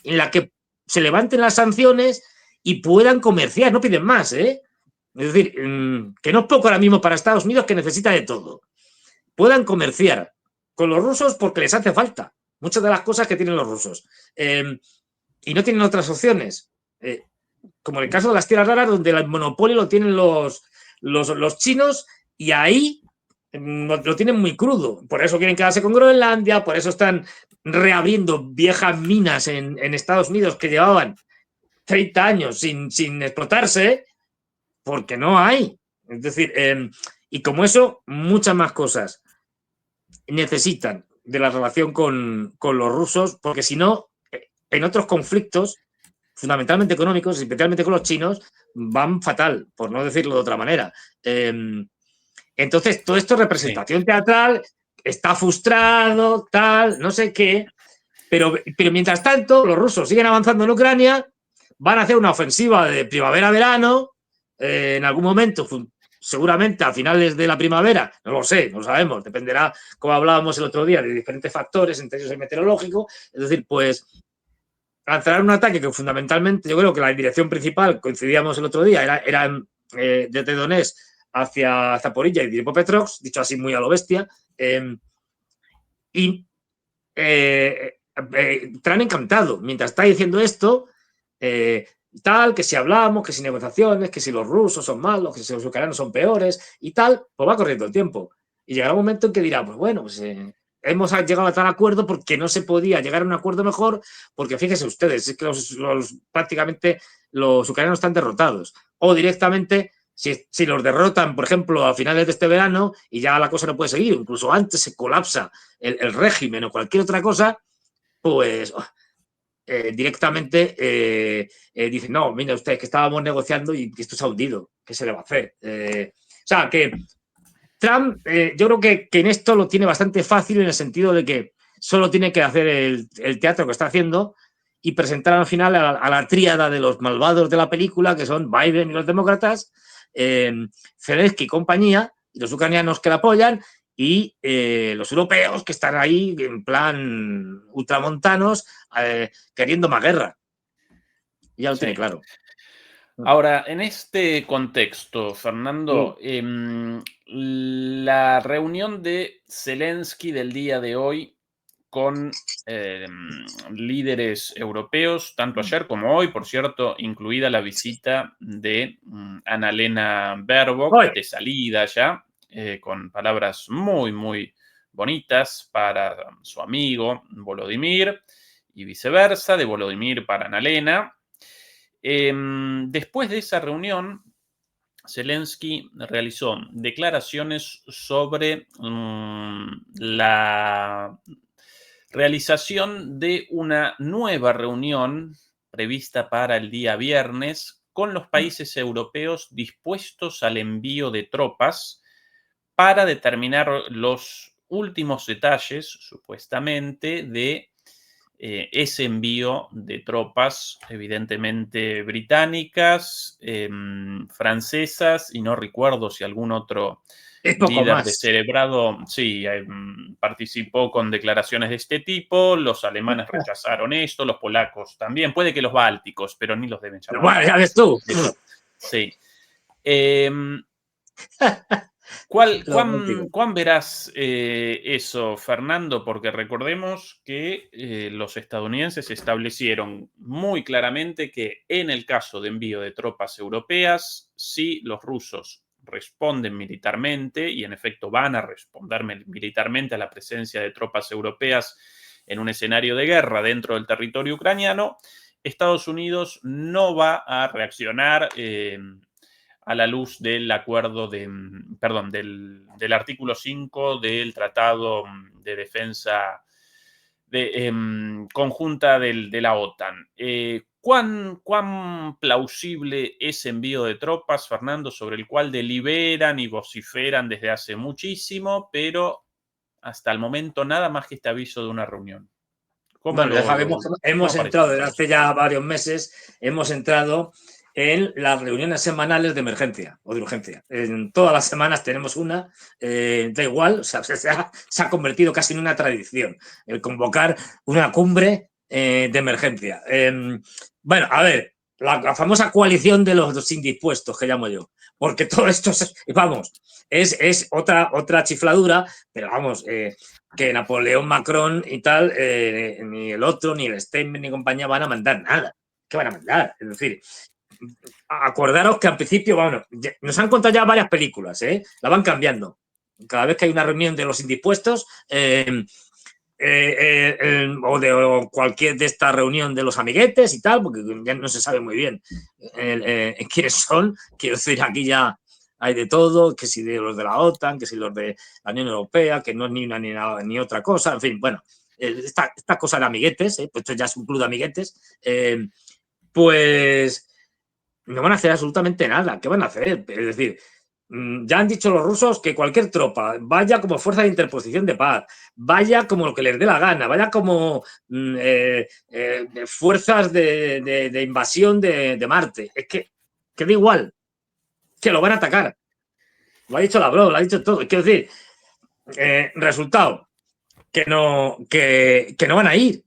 en la que se levanten las sanciones y puedan comerciar, no piden más, ¿eh? Es decir, que no es poco ahora mismo para Estados Unidos, que necesita de todo. Puedan comerciar con los rusos porque les hace falta muchas de las cosas que tienen los rusos. Y no tienen otras opciones. Como en el caso de las tierras raras, donde el monopolio lo tienen los chinos, y ahí lo tienen muy crudo. Por eso quieren quedarse con Groenlandia, por eso están reabriendo viejas minas en Estados Unidos que llevaban 30 años sin explotarse, porque no hay. Es decir, y como eso, muchas más cosas necesitan de la relación con los rusos, porque si no, en otros conflictos, fundamentalmente económicos, especialmente con los chinos, van fatal, por no decirlo de otra manera. Entonces, todo esto es representación teatral, está frustrado, tal, no sé qué, pero mientras tanto, los rusos siguen avanzando en Ucrania, van a hacer una ofensiva de primavera-verano, en algún momento, seguramente a finales de la primavera, no lo sé, no lo sabemos, dependerá, como hablábamos el otro día, de diferentes factores, entre ellos el meteorológico, es decir, pues lanzarán un ataque que fundamentalmente, yo creo que la dirección principal, coincidíamos el otro día, era desde Donetsk hacia Zaporilla y Dnipropetrovsk, dicho así muy a lo bestia, y Trump encantado, mientras está diciendo esto, tal, que si hablamos, que si negociaciones, que si los rusos son malos, que si los ucranianos son peores y tal, pues va corriendo el tiempo. Y llegará un momento en que dirá, pues bueno, pues hemos llegado a tal acuerdo porque no se podía llegar a un acuerdo mejor, porque fíjense ustedes, es que prácticamente los ucranianos están derrotados. O directamente, si los derrotan, por ejemplo, a finales de este verano y ya la cosa no puede seguir, incluso antes se colapsa el régimen o cualquier otra cosa, pues directamente dicen, no, mire usted, que estábamos negociando y esto se ha hundido, ¿qué se le va a hacer? O sea, que Trump, yo creo que en esto lo tiene bastante fácil en el sentido de que solo tiene que hacer el teatro que está haciendo y presentar al final a la tríada de los malvados de la película, que son Biden y los demócratas, Zelensky y compañía, y los ucranianos que la apoyan, y los europeos que están ahí en plan ultramontanos, queriendo más guerra. Ya lo tiene claro. Ahora, en este contexto, Fernando, la reunión de Zelensky del día de hoy con líderes europeos, tanto ayer como hoy, por cierto, incluida la visita de Annalena Baerbock, de salida ya, con palabras muy, muy bonitas para su amigo Volodymyr y viceversa, de Volodymyr para Annalena. Después de esa reunión, Zelensky realizó declaraciones sobre la realización de una nueva reunión prevista para el día viernes con los países europeos dispuestos al envío de tropas para determinar los últimos detalles, supuestamente, de ese envío de tropas, evidentemente británicas, francesas, y no recuerdo si algún otro líder descerebrado, sí, participó con declaraciones de este tipo. Los alemanes rechazaron esto, los polacos también, puede que los bálticos, pero ni los deben llamar. Bueno, ya ves tú. Sí. ¿Cuán verás eso, Fernando? Porque recordemos que los estadounidenses establecieron muy claramente que en el caso de envío de tropas europeas, si los rusos responden militarmente, y en efecto van a responder militarmente a la presencia de tropas europeas en un escenario de guerra dentro del territorio ucraniano, Estados Unidos no va a reaccionar a la luz del acuerdo del artículo 5 del Tratado de Defensa Conjunta de la OTAN. ¿Cuán plausible es envío de tropas, Fernando, sobre el cual deliberan y vociferan desde hace muchísimo, pero hasta el momento nada más que este aviso de una reunión. Bueno, ya sabemos que hemos entrado desde hace ya varios meses, hemos entrado en las reuniones semanales de emergencia o de urgencia. En todas las semanas tenemos una, da igual, o sea, se ha convertido casi en una tradición el convocar una cumbre de emergencia. Bueno, a ver, la famosa coalición de los indispuestos, que llamo yo, porque todo esto, vamos, es otra chifladura, pero vamos, que Napoleón, Macron y tal, ni el otro, ni el Steinmeier, ni compañía van a mandar nada. ¿Qué van a mandar? Es decir, acordaros que al principio, bueno, nos han contado ya varias películas, la van cambiando. Cada vez que hay una reunión de los indispuestos, o cualquier de esta reunión de los amiguetes y tal, porque ya no se sabe muy bien quiénes son. Quiero decir, aquí ya hay de todo, que si de los de la OTAN, que si los de la Unión Europea, que no es ni una ni otra cosa, en fin, bueno, esta cosa de amiguetes, pues esto ya es un club de amiguetes, pues no van a hacer absolutamente nada. ¿Qué van a hacer? Es decir, ya han dicho los rusos que cualquier tropa vaya como fuerza de interposición de paz, vaya como lo que les dé la gana, vaya como fuerzas de invasión de Marte. Es que da igual, que lo van a atacar. Lo ha dicho Lavrov, lo ha dicho todo. Quiero decir, resultado, que no van a ir.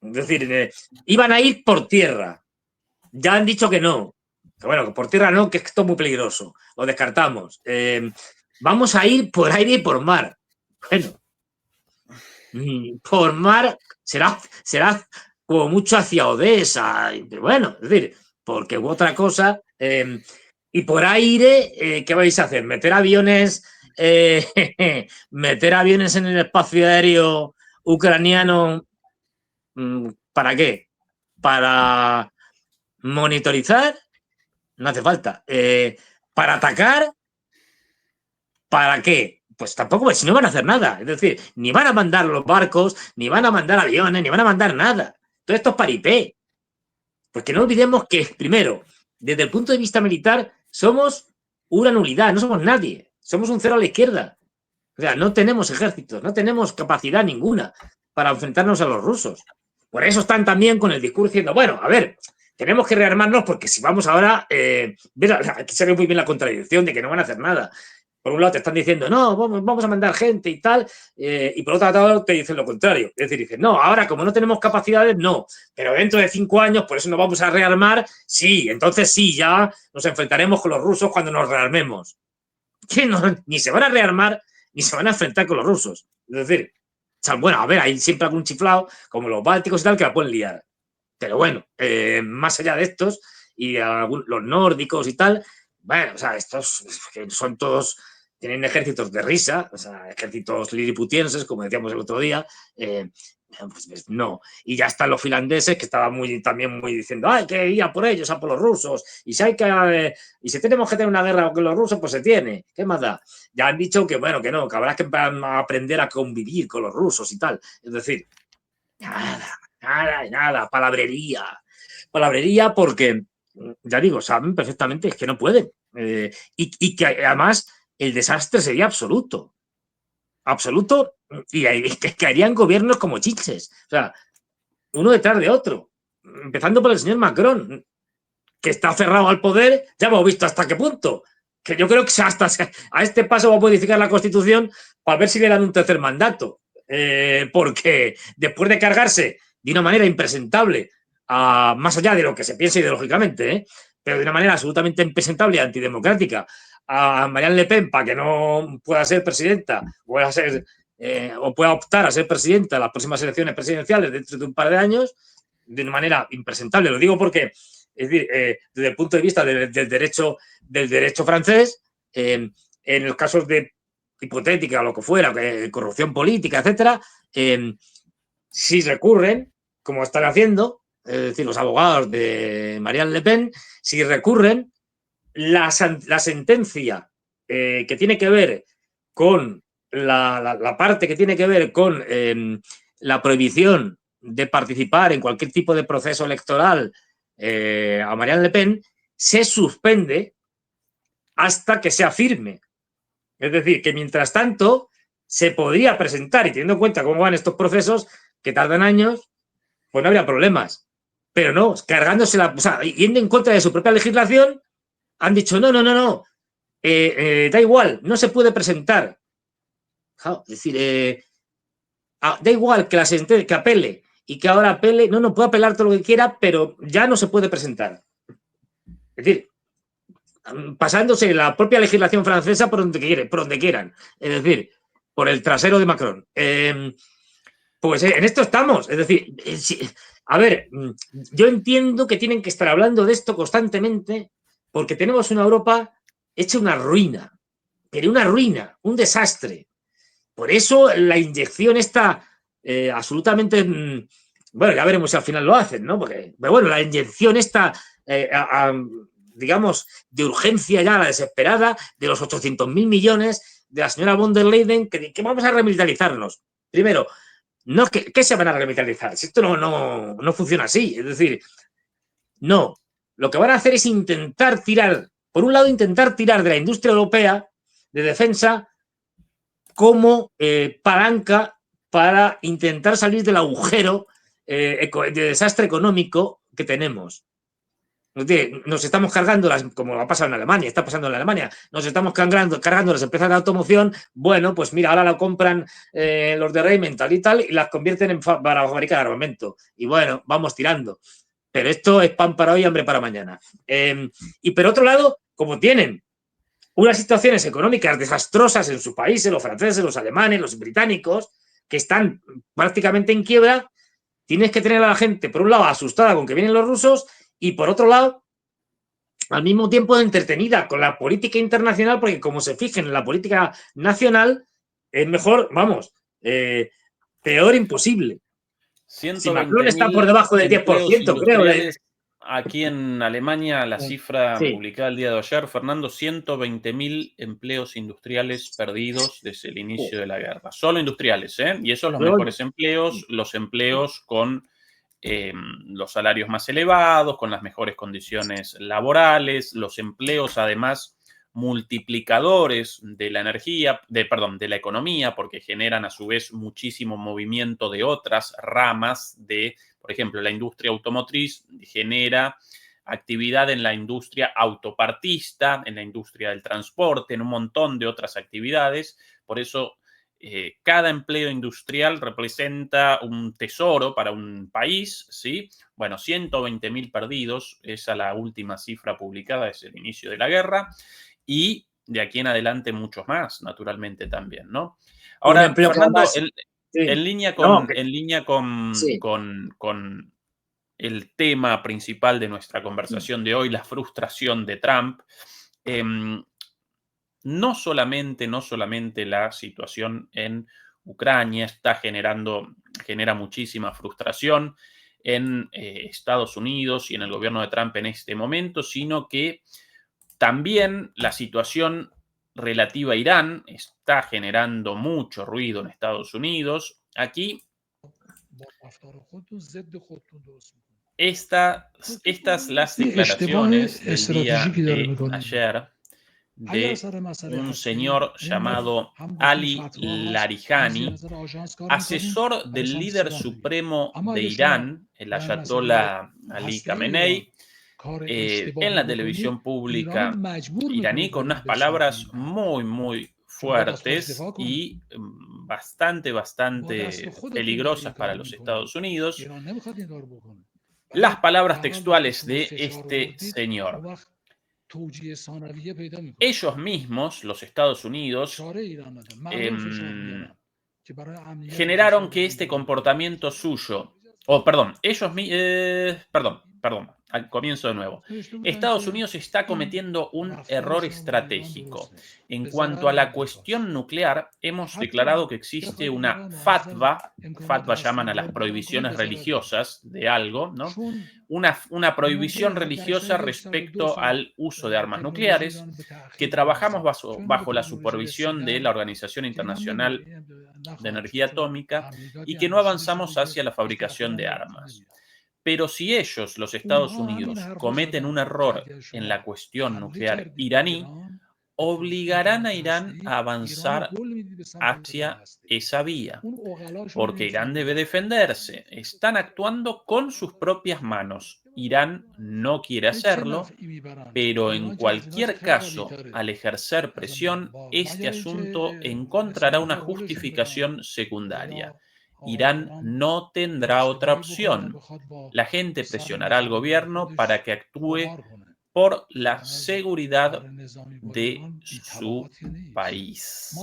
Es decir, iban a ir por tierra. Ya han dicho que no. Que bueno, que por tierra no, que esto es muy peligroso. Lo descartamos. Vamos a ir por aire y por mar. Bueno, por mar será como mucho hacia Odessa. Bueno, es decir, porque hubo otra cosa. Y por aire, ¿qué vais a hacer? ¿Meter aviones? ¿Meter aviones en el espacio aéreo ucraniano? ¿Para qué? ¿Para monitorizar? No hace falta. ¿Para atacar? ¿Para qué? Pues tampoco, pues si no van a hacer nada. Es decir, ni van a mandar los barcos, ni van a mandar aviones, ni van a mandar nada. Todo esto es paripé. Porque no olvidemos que, primero, desde el punto de vista militar, somos una nulidad, no somos nadie. Somos un cero a la izquierda. O sea, no tenemos ejércitos, no tenemos capacidad ninguna para enfrentarnos a los rusos. Por eso están también con el discurso diciendo, bueno, a ver, tenemos que rearmarnos porque si vamos ahora, aquí se ve muy bien la contradicción de que no van a hacer nada. Por un lado te están diciendo, no, vamos a mandar gente y tal, y por otro lado te dicen lo contrario. Es decir, dicen, no, ahora como no tenemos capacidades, no, pero dentro de 5 años, por eso nos vamos a rearmar, sí, entonces sí, ya nos enfrentaremos con los rusos cuando nos rearmemos. Que no, ni se van a rearmar, ni se van a enfrentar con los rusos. Es decir, bueno, a ver, hay siempre algún chiflado, como los bálticos y tal, que la pueden liar. Pero bueno, más allá de estos, y los nórdicos y tal, bueno, o sea, estos que son todos, tienen ejércitos de risa, o sea, ejércitos liliputienses, como decíamos el otro día, pues no. Y ya están los finlandeses, que estaban también muy diciendo, hay que ir a por ellos, a por los rusos, y y si tenemos que tener una guerra con los rusos, pues se tiene. ¿Qué más da? Ya han dicho que, bueno, que no, que habrá que aprender a convivir con los rusos y tal. Es decir, nada, palabrería. Palabrería porque, ya digo, saben perfectamente que no pueden. Y que además el desastre sería absoluto. Absoluto, y que caerían gobiernos como chiches. O sea, uno detrás de otro. Empezando por el señor Macron, que está aferrado al poder, ya hemos visto hasta qué punto. Que yo creo que hasta a este paso va a modificar la Constitución para ver si le dan un tercer mandato. Porque después de cargarse de una manera impresentable, más allá de lo que se piensa ideológicamente, pero de una manera absolutamente impresentable y antidemocrática, a Marianne Le Pen para que no pueda ser presidenta o pueda optar a ser presidenta en las próximas elecciones presidenciales dentro de un par de años, de una manera impresentable. Lo digo porque, es decir, desde el punto de vista del derecho francés, en los casos de hipotética o lo que fuera, corrupción política, etcétera, si recurren, como están haciendo, es decir, los abogados de Marianne Le Pen, si recurren, la sentencia que tiene que ver con la parte que tiene que ver con la prohibición de participar en cualquier tipo de proceso electoral a Marianne Le Pen, se suspende hasta que sea firme. Es decir, que mientras tanto se podría presentar, y teniendo en cuenta cómo van estos procesos, que tardan años, pues no habría problemas. Pero no, cargándose o sea, yendo en contra de su propia legislación, han dicho, no, da igual, no se puede presentar. Es decir, da igual que que apele y que ahora apele, no, puede apelar todo lo que quiera, pero ya no se puede presentar. Es decir, pasándose la propia legislación francesa por donde quieran. Es decir, por el trasero de Macron. Pues en esto estamos. Es decir, a ver, yo entiendo que tienen que estar hablando de esto constantemente porque tenemos una Europa hecha una ruina, pero una ruina, un desastre. Por eso la inyección está absolutamente... bueno, ya veremos si al final lo hacen, ¿no? Pero bueno, la inyección está, digamos, de urgencia ya, la desesperada, de los 800.000 millones de la señora von der Leyen, que vamos a remilitarizarnos. Primero, no, ¿qué se van a remilitarizar? Si esto no funciona así. Es decir, no. Lo que van a hacer es intentar tirar, por un lado, intentar tirar de la industria europea de defensa como palanca para intentar salir del agujero de desastre económico que tenemos. Nos estamos cargando, como ha pasado en Alemania, está pasando en Alemania, nos estamos cargando las empresas de automoción. Bueno, pues mira, ahora la compran los de Rheinmetall y tal, y las convierten para fabricar armamento. Y bueno, vamos tirando. Pero esto es pan para hoy, hambre para mañana. Y por otro lado, como tienen unas situaciones económicas desastrosas en sus países, los franceses, los alemanes, los británicos, que están prácticamente en quiebra, tienes que tener a la gente, por un lado, asustada con que vienen los rusos, y por otro lado, al mismo tiempo entretenida con la política internacional, porque como se fijen en la política nacional, es mejor, vamos, peor imposible. Si Macron está por debajo del 10%, creo. Aquí en Alemania, la cifra publicada el día de ayer, Fernando, 120.000 empleos industriales perdidos desde el inicio de la guerra. Solo industriales, ¿eh? Y esos los mejores empleos, los empleos con los salarios más elevados, con las mejores condiciones laborales, los empleos además multiplicadores de la energía, de la economía, porque generan a su vez muchísimo movimiento de otras ramas de, por ejemplo, la industria automotriz genera actividad en la industria autopartista, en la industria del transporte, en un montón de otras actividades. Por eso cada empleo industrial representa un tesoro para un país, ¿sí? Bueno, 120.000 perdidos, esa es la última cifra publicada desde el inicio de la guerra, y de aquí en adelante muchos más, naturalmente también, ¿no? Ahora, Fernando, en línea con el tema principal de nuestra conversación de hoy, la frustración de Trump, no solamente la situación en Ucrania genera muchísima frustración en Estados Unidos y en el gobierno de Trump en este momento, sino que también la situación relativa a Irán está generando mucho ruido en Estados Unidos. Aquí, las declaraciones del día de ayer de un señor llamado Ali Larijani, asesor del líder supremo de Irán, el ayatollah Ali Khamenei, en la televisión pública iraní, con unas palabras muy, muy fuertes y bastante peligrosas para los Estados Unidos. Las palabras textuales de este señor. Ellos mismos, los Estados Unidos, generaron que este comportamiento suyo, al comienzo de nuevo. Estados Unidos está cometiendo un error estratégico. En cuanto a la cuestión nuclear, hemos declarado que existe una fatwa llaman a las prohibiciones religiosas de algo, ¿no? Una prohibición religiosa respecto al uso de armas nucleares, que trabajamos bajo la supervisión de la Organización Internacional de Energía Atómica y que no avanzamos hacia la fabricación de armas. Pero si ellos, los Estados Unidos, cometen un error en la cuestión nuclear iraní, obligarán a Irán a avanzar hacia esa vía, porque Irán debe defenderse. Están actuando con sus propias manos. Irán no quiere hacerlo, pero en cualquier caso, al ejercer presión, este asunto encontrará una justificación secundaria. Irán no tendrá otra opción. La gente presionará al gobierno para que actúe por la seguridad de su país.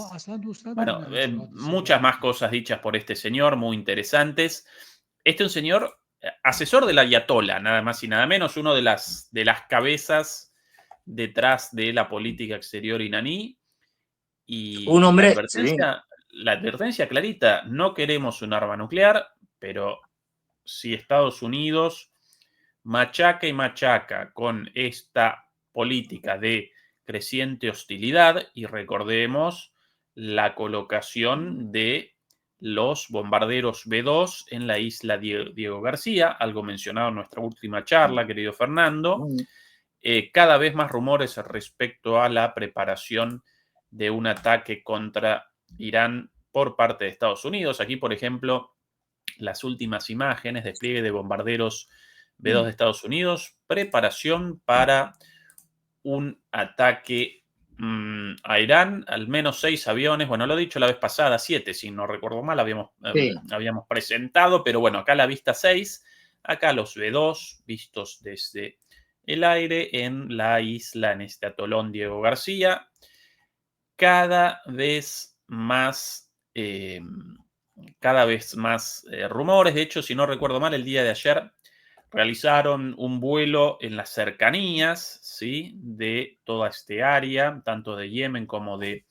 Bueno, muchas más cosas dichas por este señor, muy interesantes. Este es un señor asesor del ayatolá, nada más y nada menos, uno de las cabezas cabezas detrás de la política exterior iraní. Y un hombre, la advertencia clarita, no queremos un arma nuclear, pero si Estados Unidos machaca y machaca con esta política de creciente hostilidad, y recordemos la colocación de los bombarderos B-2 en la isla Diego García, algo mencionado en nuestra última charla, querido Fernando. Cada vez más rumores respecto a la preparación de un ataque contra Irán por parte de Estados Unidos. Aquí, por ejemplo, las últimas imágenes, despliegue de bombarderos B-2 de Estados Unidos, preparación para un ataque a Irán, al menos 6 aviones, bueno, lo he dicho la vez pasada, 7, si no recuerdo mal, habíamos presentado, pero bueno, acá a la vista 6, acá los B-2 vistos desde el aire en la isla, en este atolón Diego García, cada vez más rumores. De hecho, si no recuerdo mal, el día de ayer realizaron un vuelo en las cercanías, ¿sí?, de toda este área, tanto de Yemen como de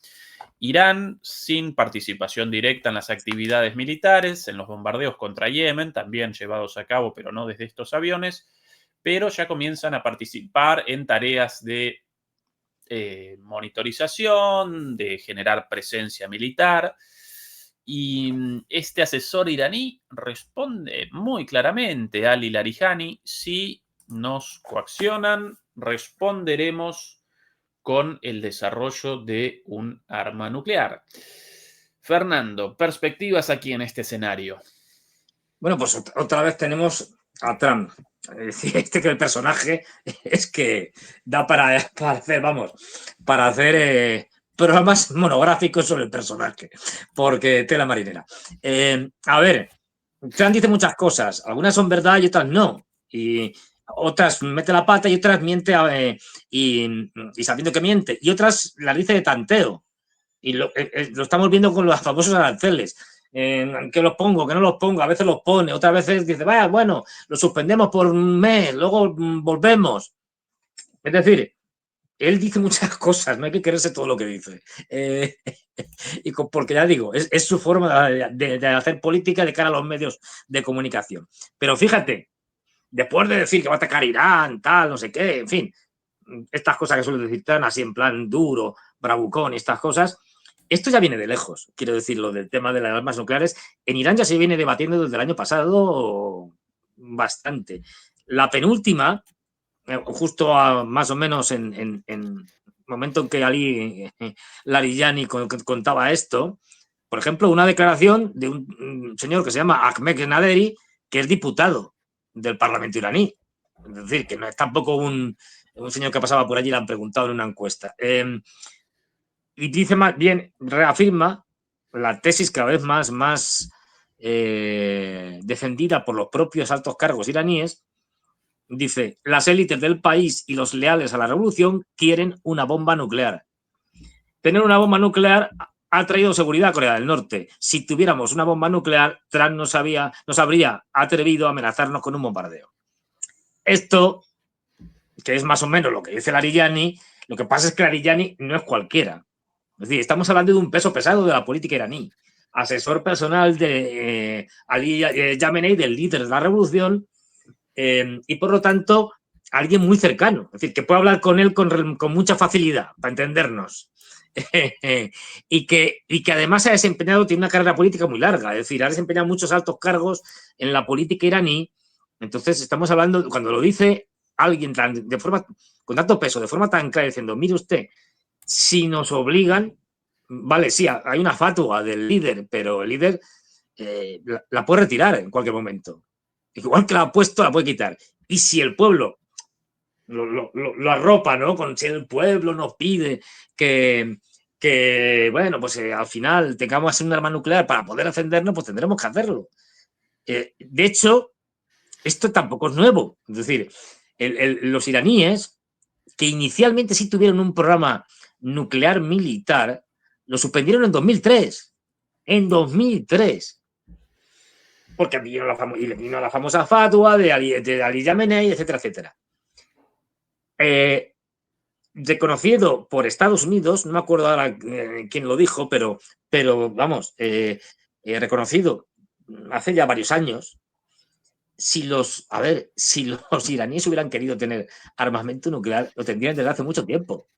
Irán, sin participación directa en las actividades militares, en los bombardeos contra Yemen, también llevados a cabo, pero no desde estos aviones, pero ya comienzan a participar en tareas de monitorización, de generar presencia militar. Y este asesor iraní responde muy claramente a Ali Larijani: si nos coaccionan, responderemos con el desarrollo de un arma nuclear. Fernando, perspectivas aquí en este escenario. Bueno, pues otra vez tenemos a Trump. Es decir, que el personaje es que da para hacer programas monográficos sobre el personaje, porque tela marinera. A ver, Trump dice muchas cosas, algunas son verdad y otras no, y otras mete la pata y otras miente y sabiendo que miente, y otras las dice de tanteo, y lo estamos viendo con los famosos aranceles. Que los pongo, que no los pongo, a veces los pone, otras veces dice, vaya, bueno, los suspendemos por un mes, luego volvemos. Es decir, él dice muchas cosas, no hay que creerse todo lo que dice. Porque ya digo, es su forma de hacer política de cara a los medios de comunicación. Pero fíjate, después de decir que va a atacar Irán, tal, no sé qué, en fin, estas cosas que suele decir tan así en plan duro, bravucón y estas cosas, esto ya viene de lejos, quiero decir, lo del tema de las armas nucleares. En Irán ya se viene debatiendo desde el año pasado bastante. La penúltima, justo más o menos en el momento en que Ali Larijani contaba esto, por ejemplo, una declaración de un señor que se llama Ahmed Naderi, que es diputado del Parlamento iraní. Es decir, que no es tampoco un señor que pasaba por allí y le han preguntado en una encuesta. Y dice más bien, reafirma la tesis cada vez más defendida por los propios altos cargos iraníes. Dice, las élites del país y los leales a la revolución quieren una bomba nuclear. Tener una bomba nuclear ha traído seguridad a Corea del Norte. Si tuviéramos una bomba nuclear, Trump nos habría atrevido a amenazarnos con un bombardeo. Esto, que es más o menos lo que dice Larijani, lo que pasa es que Larijani no es cualquiera. Es decir, estamos hablando de un peso pesado de la política iraní, asesor personal de Ali Khamenei, del líder de la revolución, y por lo tanto, alguien muy cercano. Es decir, que puede hablar con él con mucha facilidad, para entendernos. y que además ha desempeñado, tiene una carrera política muy larga, es decir, ha desempeñado muchos altos cargos en la política iraní. Entonces, estamos hablando, cuando lo dice alguien con tanto peso, de forma tan clara, diciendo, mire usted, si nos obligan, vale, sí, hay una fatua del líder, pero el líder la puede retirar en cualquier momento. Igual que la ha puesto, la puede quitar. Y si el pueblo lo arropa, ¿no? Con si el pueblo nos pide que bueno, pues al final tengamos un arma nuclear para poder defendernos, pues tendremos que hacerlo. De hecho, esto tampoco es nuevo. Es decir, los iraníes, que inicialmente sí tuvieron un programa nuclear militar, lo suspendieron en 2003. En 2003. Porque vino la famosa fatua de Ali Khamenei, etcétera, etcétera. Reconocido por Estados Unidos, no me acuerdo ahora quién lo dijo, pero vamos, reconocido hace ya varios años. Si los iraníes hubieran querido tener armamento nuclear, lo tendrían desde hace mucho tiempo.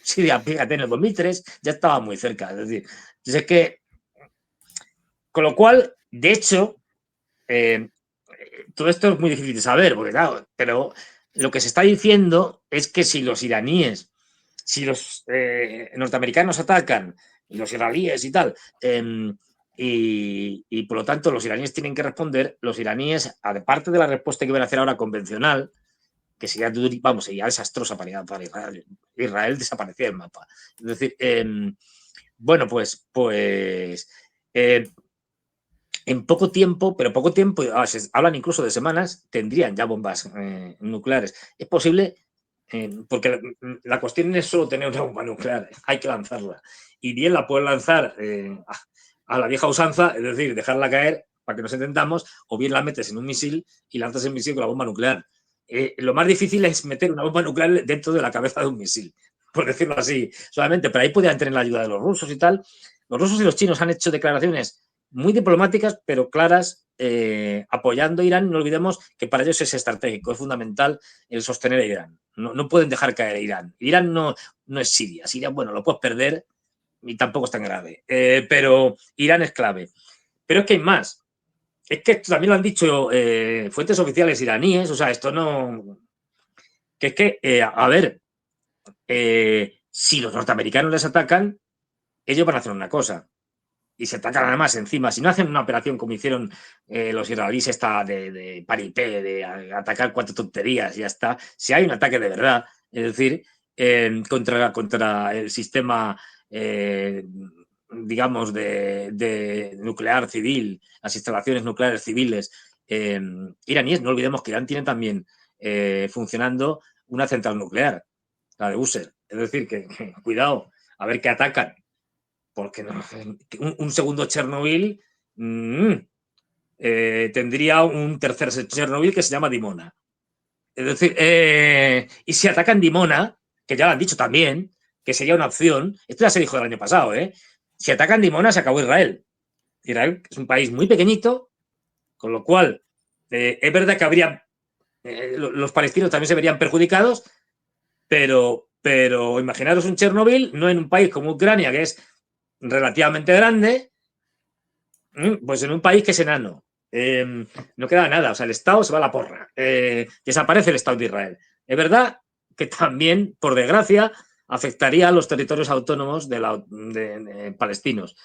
Sí, fíjate, en el 2003 ya estaba muy cerca. Es decir, es que, con lo cual, de hecho, todo esto es muy difícil de saber, porque claro, pero lo que se está diciendo es que si los iraníes, si los norteamericanos atacan, y los israelíes y tal, y por lo tanto los iraníes tienen que responder, los iraníes, aparte de la respuesta que van a hacer ahora convencional, que sería, vamos, sería desastrosa para Israel. Israel desaparecía del mapa. Es decir, bueno, pues en poco tiempo, pero poco tiempo, se hablan incluso de semanas, tendrían ya bombas nucleares. Es posible, porque la cuestión no es solo tener una bomba nuclear, hay que lanzarla. Y bien la pueden lanzar a la vieja usanza, es decir, dejarla caer para que nos entendamos, o bien la metes en un misil y lanzas el misil con la bomba nuclear. Lo más difícil es meter una bomba nuclear dentro de la cabeza de un misil, por decirlo así, solamente, pero ahí podrían tener la ayuda de los rusos y tal. Los rusos y los chinos han hecho declaraciones muy diplomáticas, pero claras, apoyando a Irán. No olvidemos que para ellos es estratégico, es fundamental el sostener a Irán. No pueden dejar caer a Irán. Irán no es Siria. Siria, bueno, lo puedes perder y tampoco es tan grave, pero Irán es clave. Pero es que hay más. Es que esto también lo han dicho fuentes oficiales iraníes, o sea, esto no... Que es que, a ver, si los norteamericanos les atacan, ellos van a hacer una cosa. Y se atacan además encima. Si no hacen una operación como hicieron los israelíes esta de paripé, de atacar 4 tonterías y ya está. Si hay un ataque de verdad, es decir, contra el sistema, digamos, de nuclear civil, las instalaciones nucleares civiles iraníes, no olvidemos que Irán tiene también funcionando una central nuclear, la de User. Es decir, que cuidado, a ver qué atacan. Porque no, un segundo Chernobyl tendría un tercer Chernobyl que se llama Dimona. Es decir, y si atacan Dimona, que ya lo han dicho también, que sería una opción, esto ya se dijo el año pasado, si atacan Dimona se acabó Israel. Israel es un país muy pequeñito, con lo cual es verdad que habría, los palestinos también se verían perjudicados, pero imaginaros un Chernobyl, no en un país como Ucrania, que es relativamente grande, pues en un país que es enano. No queda nada, o sea, el Estado se va a la porra. Desaparece el Estado de Israel. Es verdad que también, por desgracia, afectaría a los territorios autónomos de palestinos.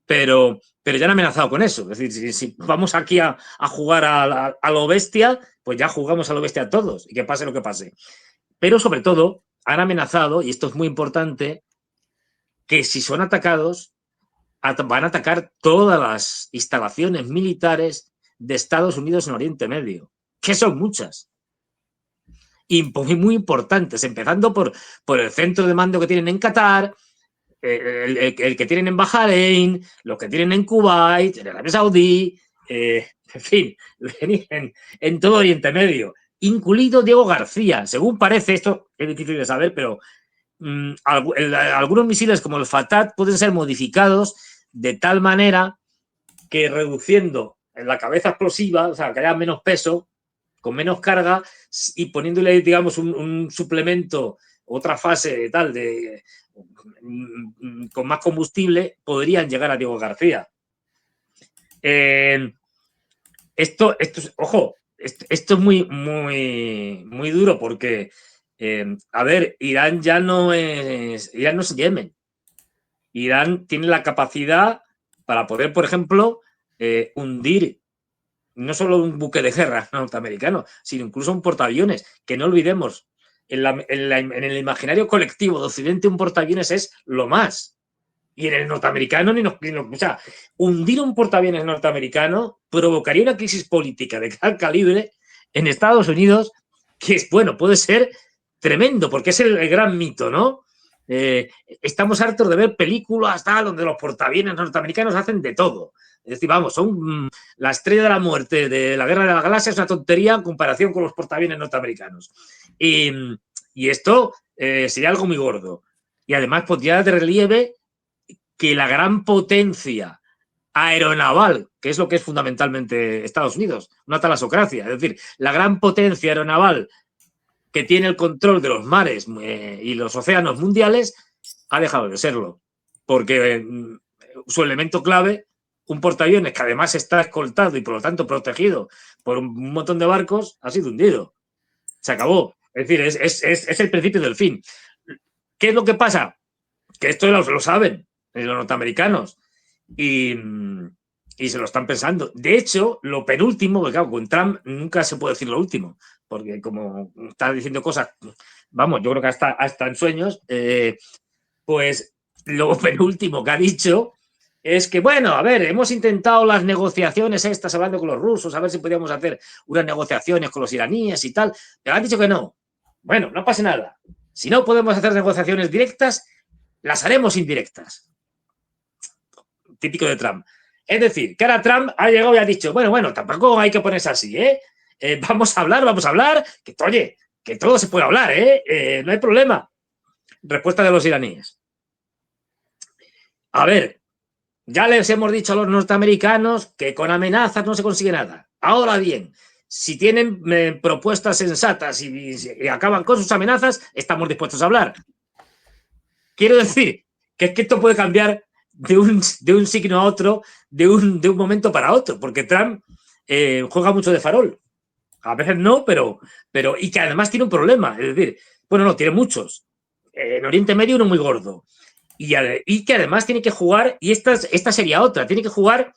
Pero ya han amenazado con eso. Es decir, si vamos aquí a jugar a lo bestia, pues ya jugamos a lo bestia todos y que pase lo que pase. Pero sobre todo, han amenazado, y esto es muy importante, que si son atacados, van a atacar todas las instalaciones militares de Estados Unidos en Oriente Medio, que son muchas. Y muy importantes, empezando por el centro de mando que tienen en Qatar, el que tienen en Bahrein, los que tienen en Kuwait, en Arabia Saudí, en fin, en todo Oriente Medio, incluido Diego García. Según parece, esto es difícil de saber, pero algunos misiles como el Fatah pueden ser modificados de tal manera que reduciendo la cabeza explosiva, o sea, que haya menos peso, con menos carga y poniéndole, digamos, un suplemento, otra fase de tal, con más combustible, podrían llegar a Diego García. Esto es, ojo, esto es muy, muy, muy duro porque A ver, Irán no es Yemen. Irán tiene la capacidad para poder, por ejemplo, hundir no solo un buque de guerra norteamericano, sino incluso un portaaviones, que no olvidemos, en el imaginario colectivo de Occidente un portaaviones es lo más. Y en el norteamericano, o sea, hundir un portaaviones norteamericano provocaría una crisis política de tal calibre en Estados Unidos que, bueno, puede ser tremendo, porque es el gran mito, ¿no? Estamos hartos de ver películas tal, donde los portaaviones norteamericanos hacen de todo. Es decir, vamos, son la estrella de la muerte de la Guerra de la Galaxia, es una tontería en comparación con los portaaviones norteamericanos. Y esto sería algo muy gordo. Y además pondría de relieve que la gran potencia aeronaval, que es lo que es fundamentalmente Estados Unidos, una talasocracia, es decir, la gran potencia aeronaval que tiene el control de los mares y los océanos mundiales, ha dejado de serlo, porque su elemento clave, un portaaviones que además está escoltado y por lo tanto protegido por un montón de barcos, ha sido hundido. Se acabó. Es decir, es el principio del fin. ¿Qué es lo que pasa? Que esto lo saben los norteamericanos y se lo están pensando. De hecho, lo penúltimo, porque claro, con Trump nunca se puede decir lo último, porque como está diciendo cosas, vamos, yo creo que hasta en sueños, pues lo penúltimo que ha dicho es que, bueno, a ver, hemos intentado las negociaciones estas hablando con los rusos, a ver si podíamos hacer unas negociaciones con los iraníes y tal, pero han dicho que no. Bueno, no pasa nada. Si no podemos hacer negociaciones directas, las haremos indirectas. Típico de Trump. Es decir, que ahora Trump ha llegado y ha dicho, bueno, tampoco hay que ponerse así, vamos a hablar, que oye, que todo se puede hablar, no hay problema. Respuesta de los iraníes. A ver, ya les hemos dicho a los norteamericanos que con amenazas no se consigue nada. Ahora bien, si tienen propuestas sensatas y acaban con sus amenazas, estamos dispuestos a hablar. Quiero decir que es que esto puede cambiar de un signo a otro, de un momento para otro, porque Trump juega mucho de farol. A veces no, pero y que además tiene un problema. Es decir, bueno, no, tiene muchos. En Oriente Medio uno muy gordo. Y que además tiene que jugar, y esta sería otra, tiene que jugar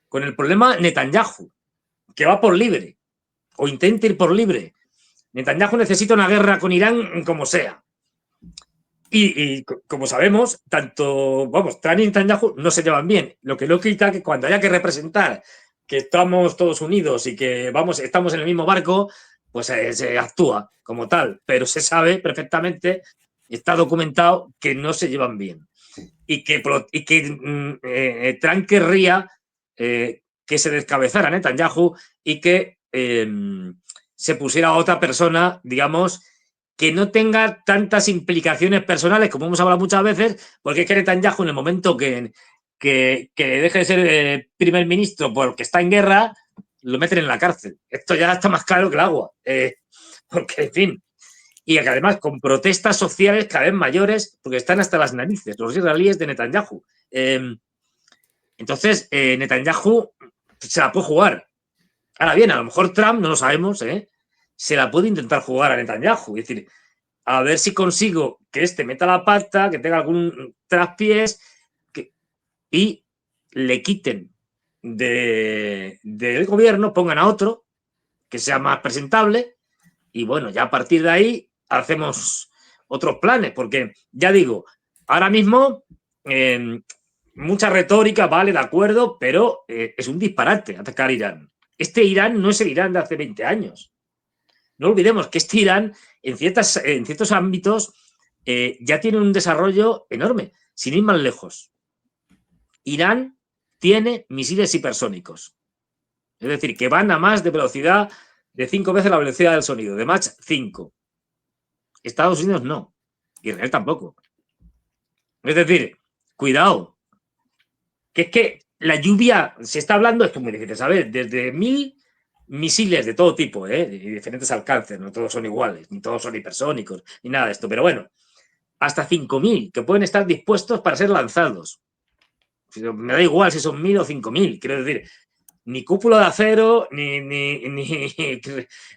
con el problema Netanyahu, que va por libre, o intenta ir por libre. Netanyahu necesita una guerra con Irán como sea. Y como sabemos, Trump y Netanyahu no se llevan bien. Lo que no quita que cuando haya que representar que estamos todos unidos y que estamos en el mismo barco, pues se actúa como tal. Pero se sabe perfectamente, está documentado, que no se llevan bien. Y que Trump querría que se descabezara Netanyahu y que se pusiera a otra persona, digamos, que no tenga tantas implicaciones personales, como hemos hablado muchas veces, porque es que Netanyahu, en el momento que deje de ser primer ministro porque está en guerra, lo meten en la cárcel. Esto ya está más claro que el agua. Porque, en fin, y que además con protestas sociales cada vez mayores, porque están hasta las narices, los israelíes de Netanyahu. Entonces, Netanyahu se la puede jugar. Ahora bien, a lo mejor Trump, no lo sabemos, se la puede intentar jugar a Netanyahu. Es decir, a ver si consigo que meta la pata, que tenga algún traspiés y le quiten del gobierno, pongan a otro que sea más presentable y bueno, ya a partir de ahí hacemos otros planes, porque ya digo, ahora mismo mucha retórica, vale, de acuerdo, pero es un disparate atacar Irán. Este Irán no es el Irán de hace 20 años. No olvidemos que este Irán, en ciertos ámbitos, ya tiene un desarrollo enorme, sin ir más lejos. Irán tiene misiles hipersónicos. Es decir, que van a más de velocidad de 5 veces la velocidad del sonido, de Mach 5. Estados Unidos no. Israel tampoco. Es decir, cuidado. Que es que la lluvia, se está hablando, esto es muy difícil saber, desde 1000 misiles de todo tipo, de diferentes alcances, no todos son iguales, ni todos son hipersónicos, ni nada de esto, pero bueno, hasta 5000 que pueden estar dispuestos para ser lanzados. Me da igual si son 1000 o 5000, quiero decir, ni cúpula de acero, ni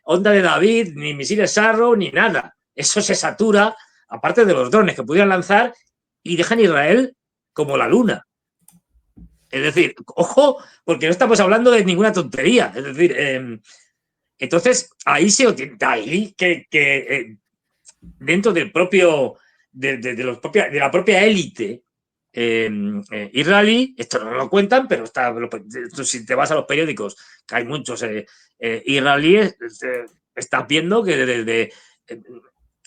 onda de David, ni misiles Arrow, ni nada. eso se satura, aparte de los drones que pudieran lanzar, y dejan Israel como la luna. Es decir, ojo, porque no estamos hablando de ninguna tontería. Es decir, entonces ahí dentro del propio de la propia élite israelí, esto no lo cuentan, pero si te vas a los periódicos, que hay muchos israelíes, estás viendo que desde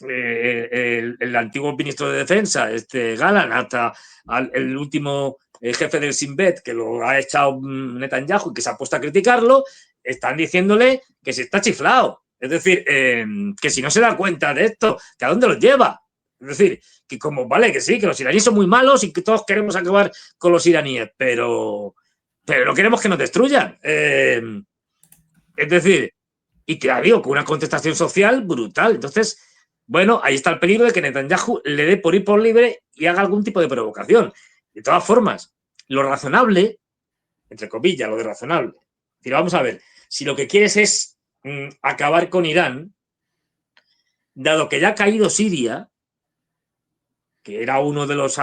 el antiguo ministro de Defensa, Galán, hasta el último jefe del Shin Bet, que lo ha echado Netanyahu y que se ha puesto a criticarlo, están diciéndole que se está chiflado. Es decir, que si no se da cuenta de esto, ¿que a dónde los lleva? Es decir, que como, vale, que sí, que los iraníes son muy malos y que todos queremos acabar con los iraníes, pero no queremos que nos destruyan. Es decir, y te digo, con una contestación social brutal. Entonces, bueno, ahí está el peligro de que Netanyahu le dé por ir por libre y haga algún tipo de provocación. De todas formas, lo razonable, entre comillas, lo de razonable. Es decir, vamos a ver, si lo que quieres es acabar con Irán, dado que ya ha caído Siria, que era uno de los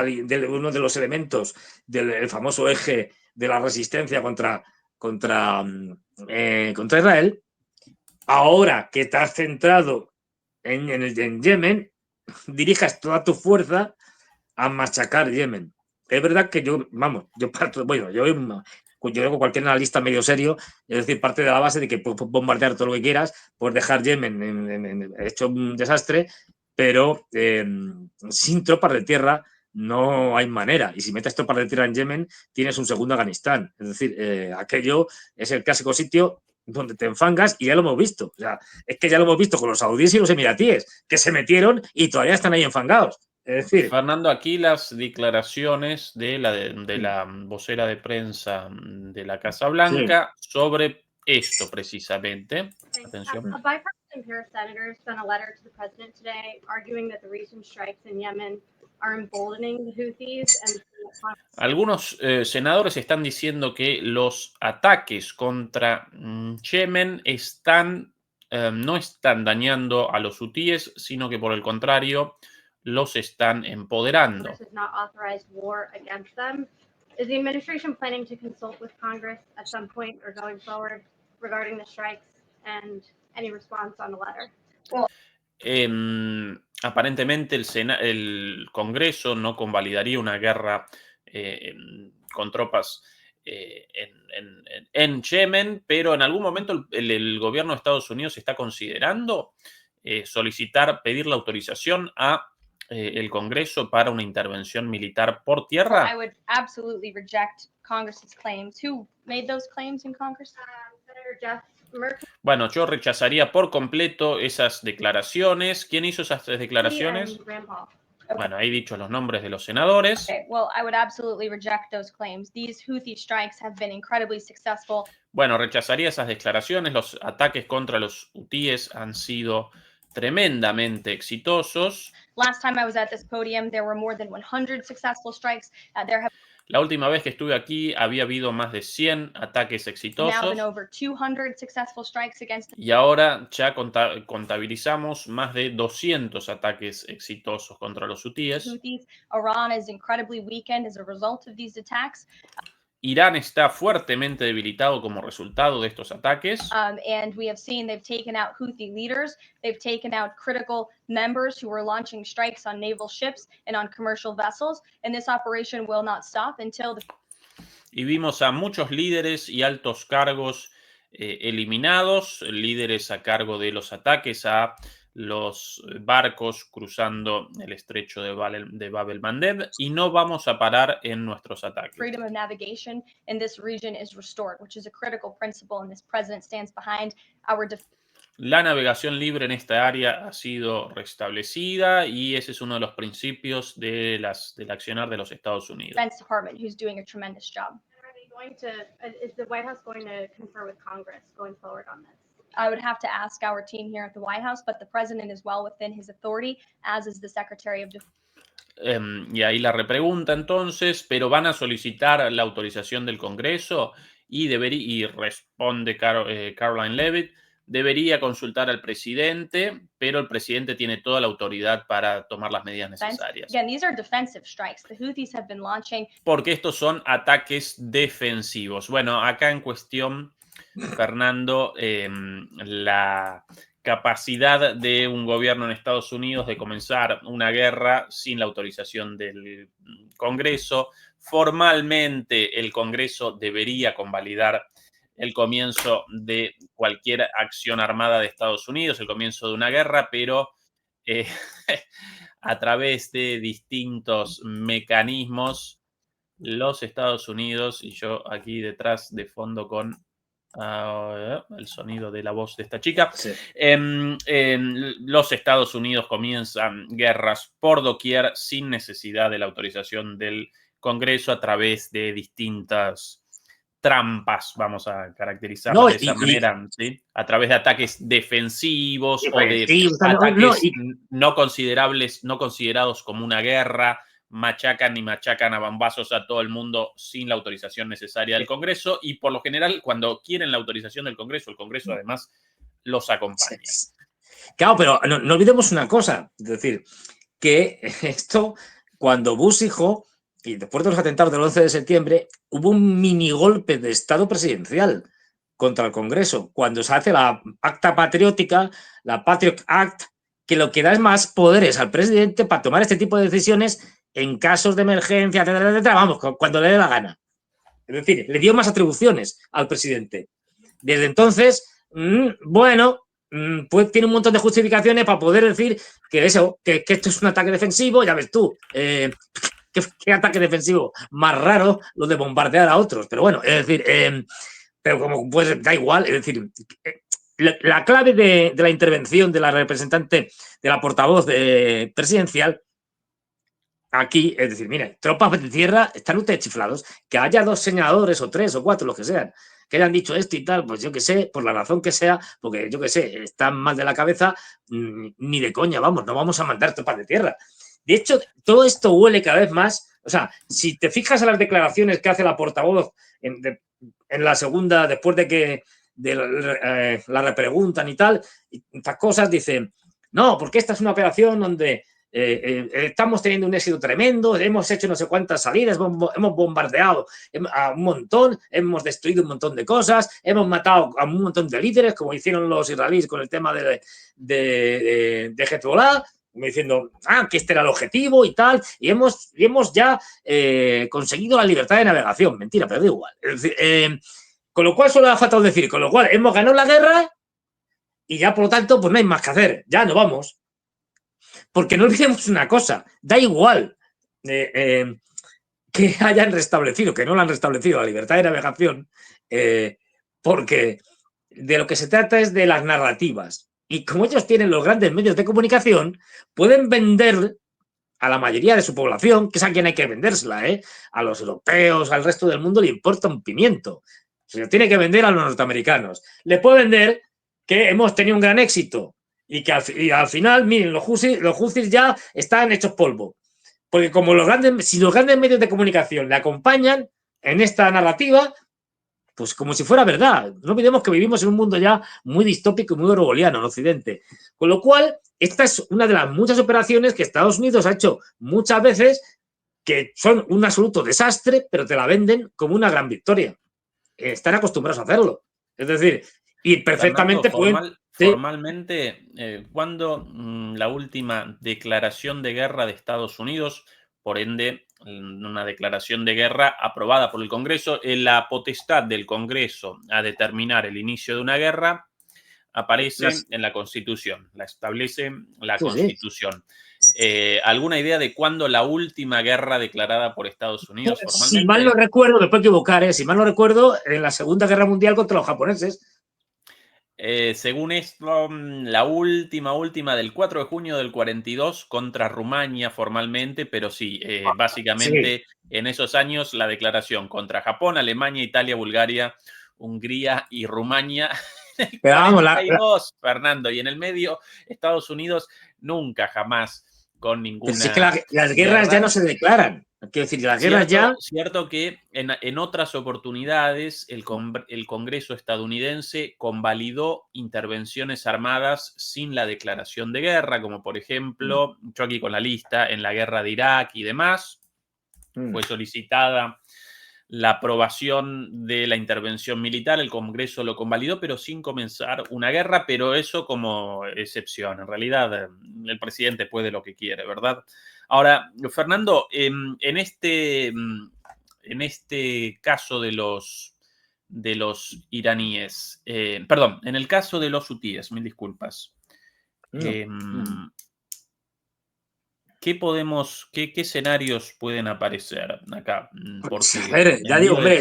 elementos del famoso eje de la resistencia contra Israel, ahora que te has centrado en Yemen, dirijas toda tu fuerza a machacar Yemen. Es verdad que yo creo cualquier analista medio serio, es decir, parte de la base de que puedes bombardear todo lo que quieras, puedes dejar Yemen hecho un desastre, pero sin tropas de tierra no hay manera. Y si metes tropas de tierra en Yemen, tienes un segundo Afganistán. Es decir, aquello es el clásico sitio donde te enfangas y ya lo hemos visto. O sea, es que ya lo hemos visto con los saudíes y los emiratíes, que se metieron y todavía están ahí enfangados. Es decir, Fernando, aquí las declaraciones de la vocera de prensa de la Casa Blanca sobre esto precisamente. Atención. A bipartisan pair of senators sent a letter to the president today arguing that the recent strikes in Yemen are emboldening the Houthis and Algunos senadores están diciendo que los ataques contra Yemen no están dañando a los hutíes, sino que por el contrario los están empoderando. Congress has not authorized war against them. Is the administration planning to consult with Congress at some point or going forward regarding the strikes and any response on the letter? Aparentemente el Congreso no convalidaría una guerra con tropas en Yemen, pero en algún momento el gobierno de Estados Unidos está considerando pedir la autorización a el Congreso para una intervención militar por tierra. I would absolutely reject Congress's claims. Who made those claims in Congress? Senator Jeff Merkley. Bueno, yo rechazaría por completo esas declaraciones. ¿Quién hizo esas declaraciones? And Rand Paul. Bueno, ahí dicho los nombres de los senadores. Okay, well, I would absolutely reject those claims. These Houthi strikes have been incredibly successful. Bueno, rechazaría esas declaraciones. Los ataques contra los hutíes han sido tremendamente exitosos. Last time I was at this podium, there were more than 100 successful strikes. La última vez que estuve aquí había habido más de 100 ataques Now exitosos been over 200 successful strikes against y ahora ya contabilizamos más de 200 ataques exitosos contra los hutíes. Houthis. Iran is incredibly weakened as a result of these attacks. Irán está fuertemente debilitado como resultado de estos ataques. And we have seen they've taken out Houthi leaders. They've taken out critical members who were launching strikes on naval ships and on commercial vessels. And this operation will not stop until the... Y vimos a muchos líderes y altos cargos eliminados, líderes a cargo de los ataques a los barcos cruzando el estrecho de Bab el-Mandeb, y no vamos a parar en nuestros ataques. Freedom of navigation in this region is restored, which is a critical principle, and this president stands behind our La navegación libre en esta área ha sido restablecida y ese es uno de los principios del accionar de los Estados Unidos. Defense Department, who's doing a tremendous job. Is the White House going to confer with Congress going forward on this? I would have to ask our team here at the White House, but the president is well within his authority, as is the Secretary of Defense. Y ahí la repregunta entonces, ¿pero van a solicitar la autorización del Congreso? Y responde Caroline Leavitt, debería consultar al presidente, pero el presidente tiene toda la autoridad para tomar las medidas necesarias. Again, these are defensive strikes. The Houthis have been launching. Porque estos son ataques defensivos. Bueno, acá en cuestión, Fernando, la capacidad de un gobierno en Estados Unidos de comenzar una guerra sin la autorización del Congreso. Formalmente, el Congreso debería convalidar el comienzo de cualquier acción armada de Estados Unidos, el comienzo de una guerra, pero a través de distintos mecanismos, los Estados Unidos, y yo aquí detrás de fondo con el sonido de la voz de esta chica, Sí. Los Estados Unidos comienzan guerras por doquier sin necesidad de la autorización del Congreso a través de distintas trampas, vamos a caracterizarlas No, de esa manera, ¿sí? A través de ataques defensivos o de defensivos, ataques no considerados como una guerra, machacan a bombazos a todo el mundo sin la autorización necesaria del Congreso, y por lo general, cuando quieren la autorización del Congreso, el Congreso además los acompaña. Claro, pero no olvidemos una cosa, es decir, que esto, cuando Bush hijo, y después de los atentados del 11 de septiembre, hubo un mini golpe de Estado presidencial contra el Congreso, cuando se hace la acta patriótica, la Patriot Act, que lo que da es más poderes al presidente para tomar este tipo de decisiones en casos de emergencia, etcétera, etcétera, vamos, cuando le dé la gana. Es decir, le dio más atribuciones al presidente. Desde entonces, bueno, pues tiene un montón de justificaciones para poder decir que eso, que esto es un ataque defensivo, ya ves tú. ¿Qué ataque defensivo más raro lo de bombardear a otros? Pero bueno, es decir, pero como pues da igual, es decir, la clave de la intervención de la representante, de la portavoz presidencial, aquí, es decir, mire, tropas de tierra, están ustedes chiflados, que haya 2 senadores o 3 o 4, los que sean, que hayan dicho esto y tal, pues yo que sé, por la razón que sea, porque yo que sé, están mal de la cabeza, ni de coña, vamos, no vamos a mandar tropas de tierra. De hecho, todo esto huele cada vez más, o sea, si te fijas en las declaraciones que hace la portavoz en la segunda, después de que la repreguntan y tal, estas cosas, dicen, no, porque esta es una operación donde estamos teniendo un éxito tremendo, hemos hecho no sé cuántas salidas, hemos bombardeado a un montón, hemos destruido un montón de cosas, hemos matado a un montón de líderes, como hicieron los israelíes con el tema de Hezbollah, diciendo, que este era el objetivo y tal, y hemos ya conseguido la libertad de navegación. Mentira, pero da igual. Es decir, con lo cual solo ha faltado decir, con lo cual hemos ganado la guerra y ya por lo tanto pues no hay más que hacer, ya no vamos. Porque no olvidemos una cosa, da igual que hayan restablecido, que no la han restablecido, la libertad de navegación, porque de lo que se trata es de las narrativas. Y como ellos tienen los grandes medios de comunicación, pueden vender a la mayoría de su población, que es a quien hay que vendérsela, a los europeos, al resto del mundo le importa un pimiento. Se lo tiene que vender a los norteamericanos. Le puede vender que hemos tenido un gran éxito y que al final, miren, los Houthis ya están hechos polvo. Porque como si los grandes medios de comunicación le acompañan en esta narrativa, pues como si fuera verdad. No olvidemos que vivimos en un mundo ya muy distópico y muy orwelliano en Occidente. Con lo cual, esta es una de las muchas operaciones que Estados Unidos ha hecho muchas veces que son un absoluto desastre, pero te la venden como una gran victoria. Están acostumbrados a hacerlo. Es decir, y perfectamente Fernando, formalmente, ¿cuándo la última declaración de guerra de Estados Unidos, por ende, una declaración de guerra aprobada por el Congreso, la potestad del Congreso a determinar el inicio de una guerra aparece en la Constitución, la establece la Constitución. ¿Alguna idea de cuándo la última guerra declarada por Estados Unidos formalmente? Si mal no recuerdo, me puedo equivocar, si mal no recuerdo, en la Segunda Guerra Mundial contra los japoneses. Según esto, la última del 4 de junio del 42 contra Rumania formalmente, pero sí, básicamente en esos años la declaración contra Japón, Alemania, Italia, Bulgaria, Hungría y Rumania. Pero vamos, 42, Fernando, y en el medio Estados Unidos nunca jamás con ninguna. Pero si es que las guerras ya no se declaran. Quiero decir, la guerra ya... Cierto que en otras oportunidades el Congreso estadounidense convalidó intervenciones armadas sin la declaración de guerra, como por ejemplo, yo aquí con la lista, en la guerra de Irak y demás, fue solicitada la aprobación de la intervención militar, el Congreso lo convalidó, pero sin comenzar una guerra, pero eso como excepción. En realidad, el presidente puede lo que quiere, ¿verdad? Ahora, Fernando, en este caso de los iraníes, perdón, en el caso de los hutíes, mil disculpas. ¿Qué escenarios pueden aparecer acá? Porque a ver, ya digo, hombre,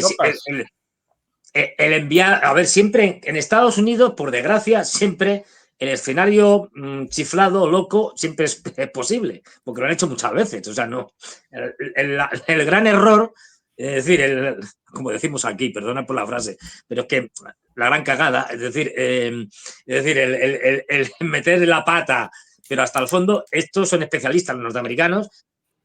el enviar, a ver, siempre en Estados Unidos, por desgracia, siempre el escenario chiflado, loco, siempre es posible, porque lo han hecho muchas veces. O sea, no. El gran error, es decir, como decimos aquí, perdona por la frase, pero es que la gran cagada, es decir, el meter la pata, pero hasta el fondo, estos son especialistas los norteamericanos.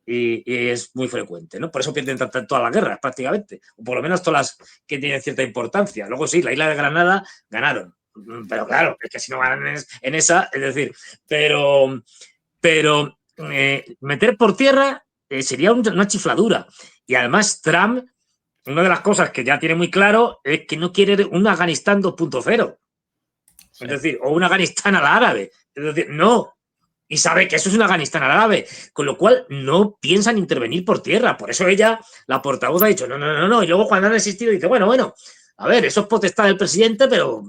Y es muy frecuente, ¿no? Por eso pierden todas las guerras, prácticamente. O por lo menos todas las que tienen cierta importancia. Luego sí, la isla de Granada ganaron. Pero claro, es que si no ganan en esa, es decir, pero meter por tierra sería una chifladura. Y además Trump, una de las cosas que ya tiene muy claro es que no quiere un Afganistán 2.0. Sí. Es decir, o un Afganistán a la árabe. Es decir, no. Y sabe que eso es un Afganistán árabe, con lo cual no piensan intervenir por tierra. Por eso ella, la portavoz, ha dicho no. Y luego cuando han existido dice, bueno, a ver, eso es potestad del presidente, pero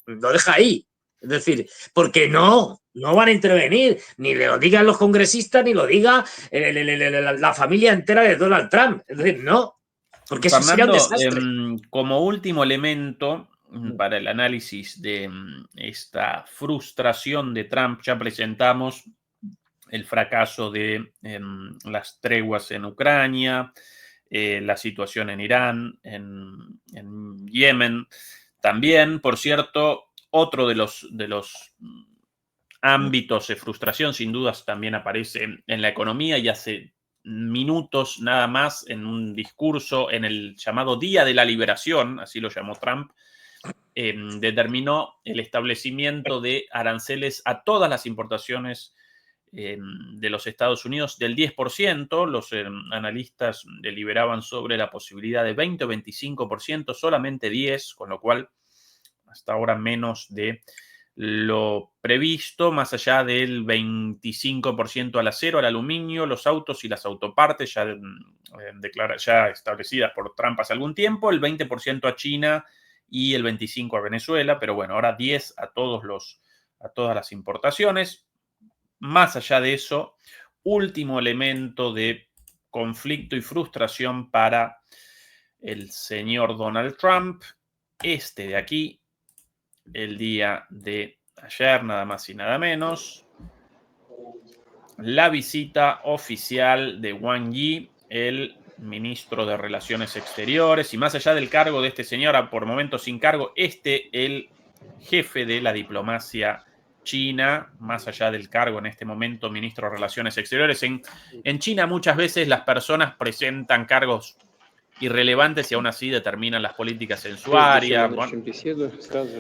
lo deja ahí. Es decir, porque no van a intervenir, ni lo digan los congresistas, ni lo diga la familia entera de Donald Trump. Es decir, no, porque eso sería un desastre. Como último elemento para el análisis de esta frustración de Trump, ya presentamos el fracaso de las treguas en Ucrania, la situación en Irán, en Yemen. También, por cierto, otro de los ámbitos de frustración, sin dudas, también aparece en la economía y hace minutos nada más en un discurso en el llamado Día de la Liberación, así lo llamó Trump, determinó el establecimiento de aranceles a todas las importaciones de los Estados Unidos del 10%. Los analistas deliberaban sobre la posibilidad de 20 o 25%, solamente 10%, con lo cual hasta ahora menos de lo previsto, más allá del 25% al acero, al aluminio, los autos y las autopartes ya establecidas por Trump hace algún tiempo, el 20% a China y el 25% a Venezuela, pero bueno, ahora 10% a todas las importaciones. Más allá de eso, último elemento de conflicto y frustración para el señor Donald Trump, este de aquí, el día de ayer, nada más y nada menos, la visita oficial de Wang Yi, el ministro de Relaciones Exteriores, y más allá del cargo de este señor, por momentos sin cargo, el jefe de la diplomacia china, más allá del cargo en este momento, ministro de Relaciones Exteriores. En China muchas veces las personas presentan cargos irrelevantes y aún así determinan las políticas en su área. Bueno.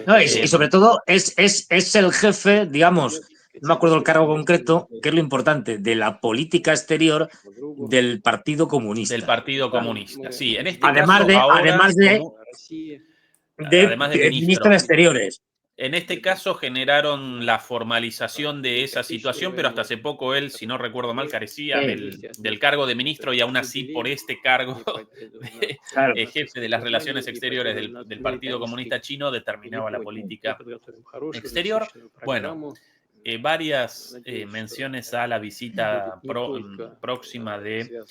No, y sobre todo es el jefe, digamos, no me acuerdo el cargo concreto, que es lo importante, de la política exterior del Partido Comunista. Del Partido Comunista, sí. En este además caso, de, ahora, además de ministro de Exteriores. En este caso generaron la formalización de esa situación, pero hasta hace poco él, si no recuerdo mal, carecía del cargo de ministro y aún así por este cargo de jefe de las relaciones exteriores del Partido Comunista Chino determinaba la política exterior. Bueno, varias menciones a la visita próxima de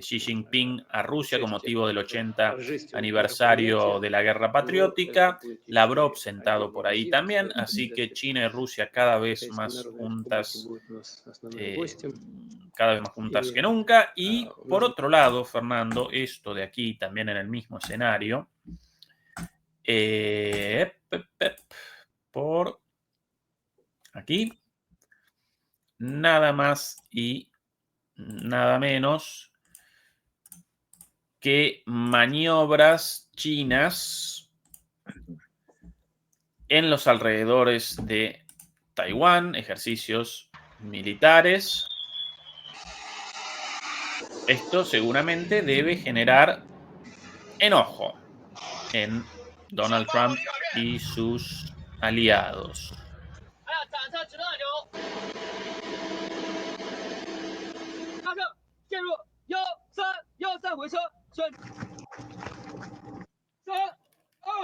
Xi Jinping a Rusia con motivo del 80 aniversario de la Guerra Patriótica. Lavrov sentado por ahí también, así que China y Rusia cada vez más juntas que nunca. Y por otro lado, Fernando, esto de aquí también en el mismo escenario, por aquí, nada más y nada menos que maniobras chinas en los alrededores de Taiwán, ejercicios militares. Esto seguramente debe generar enojo en Donald Trump y sus aliados.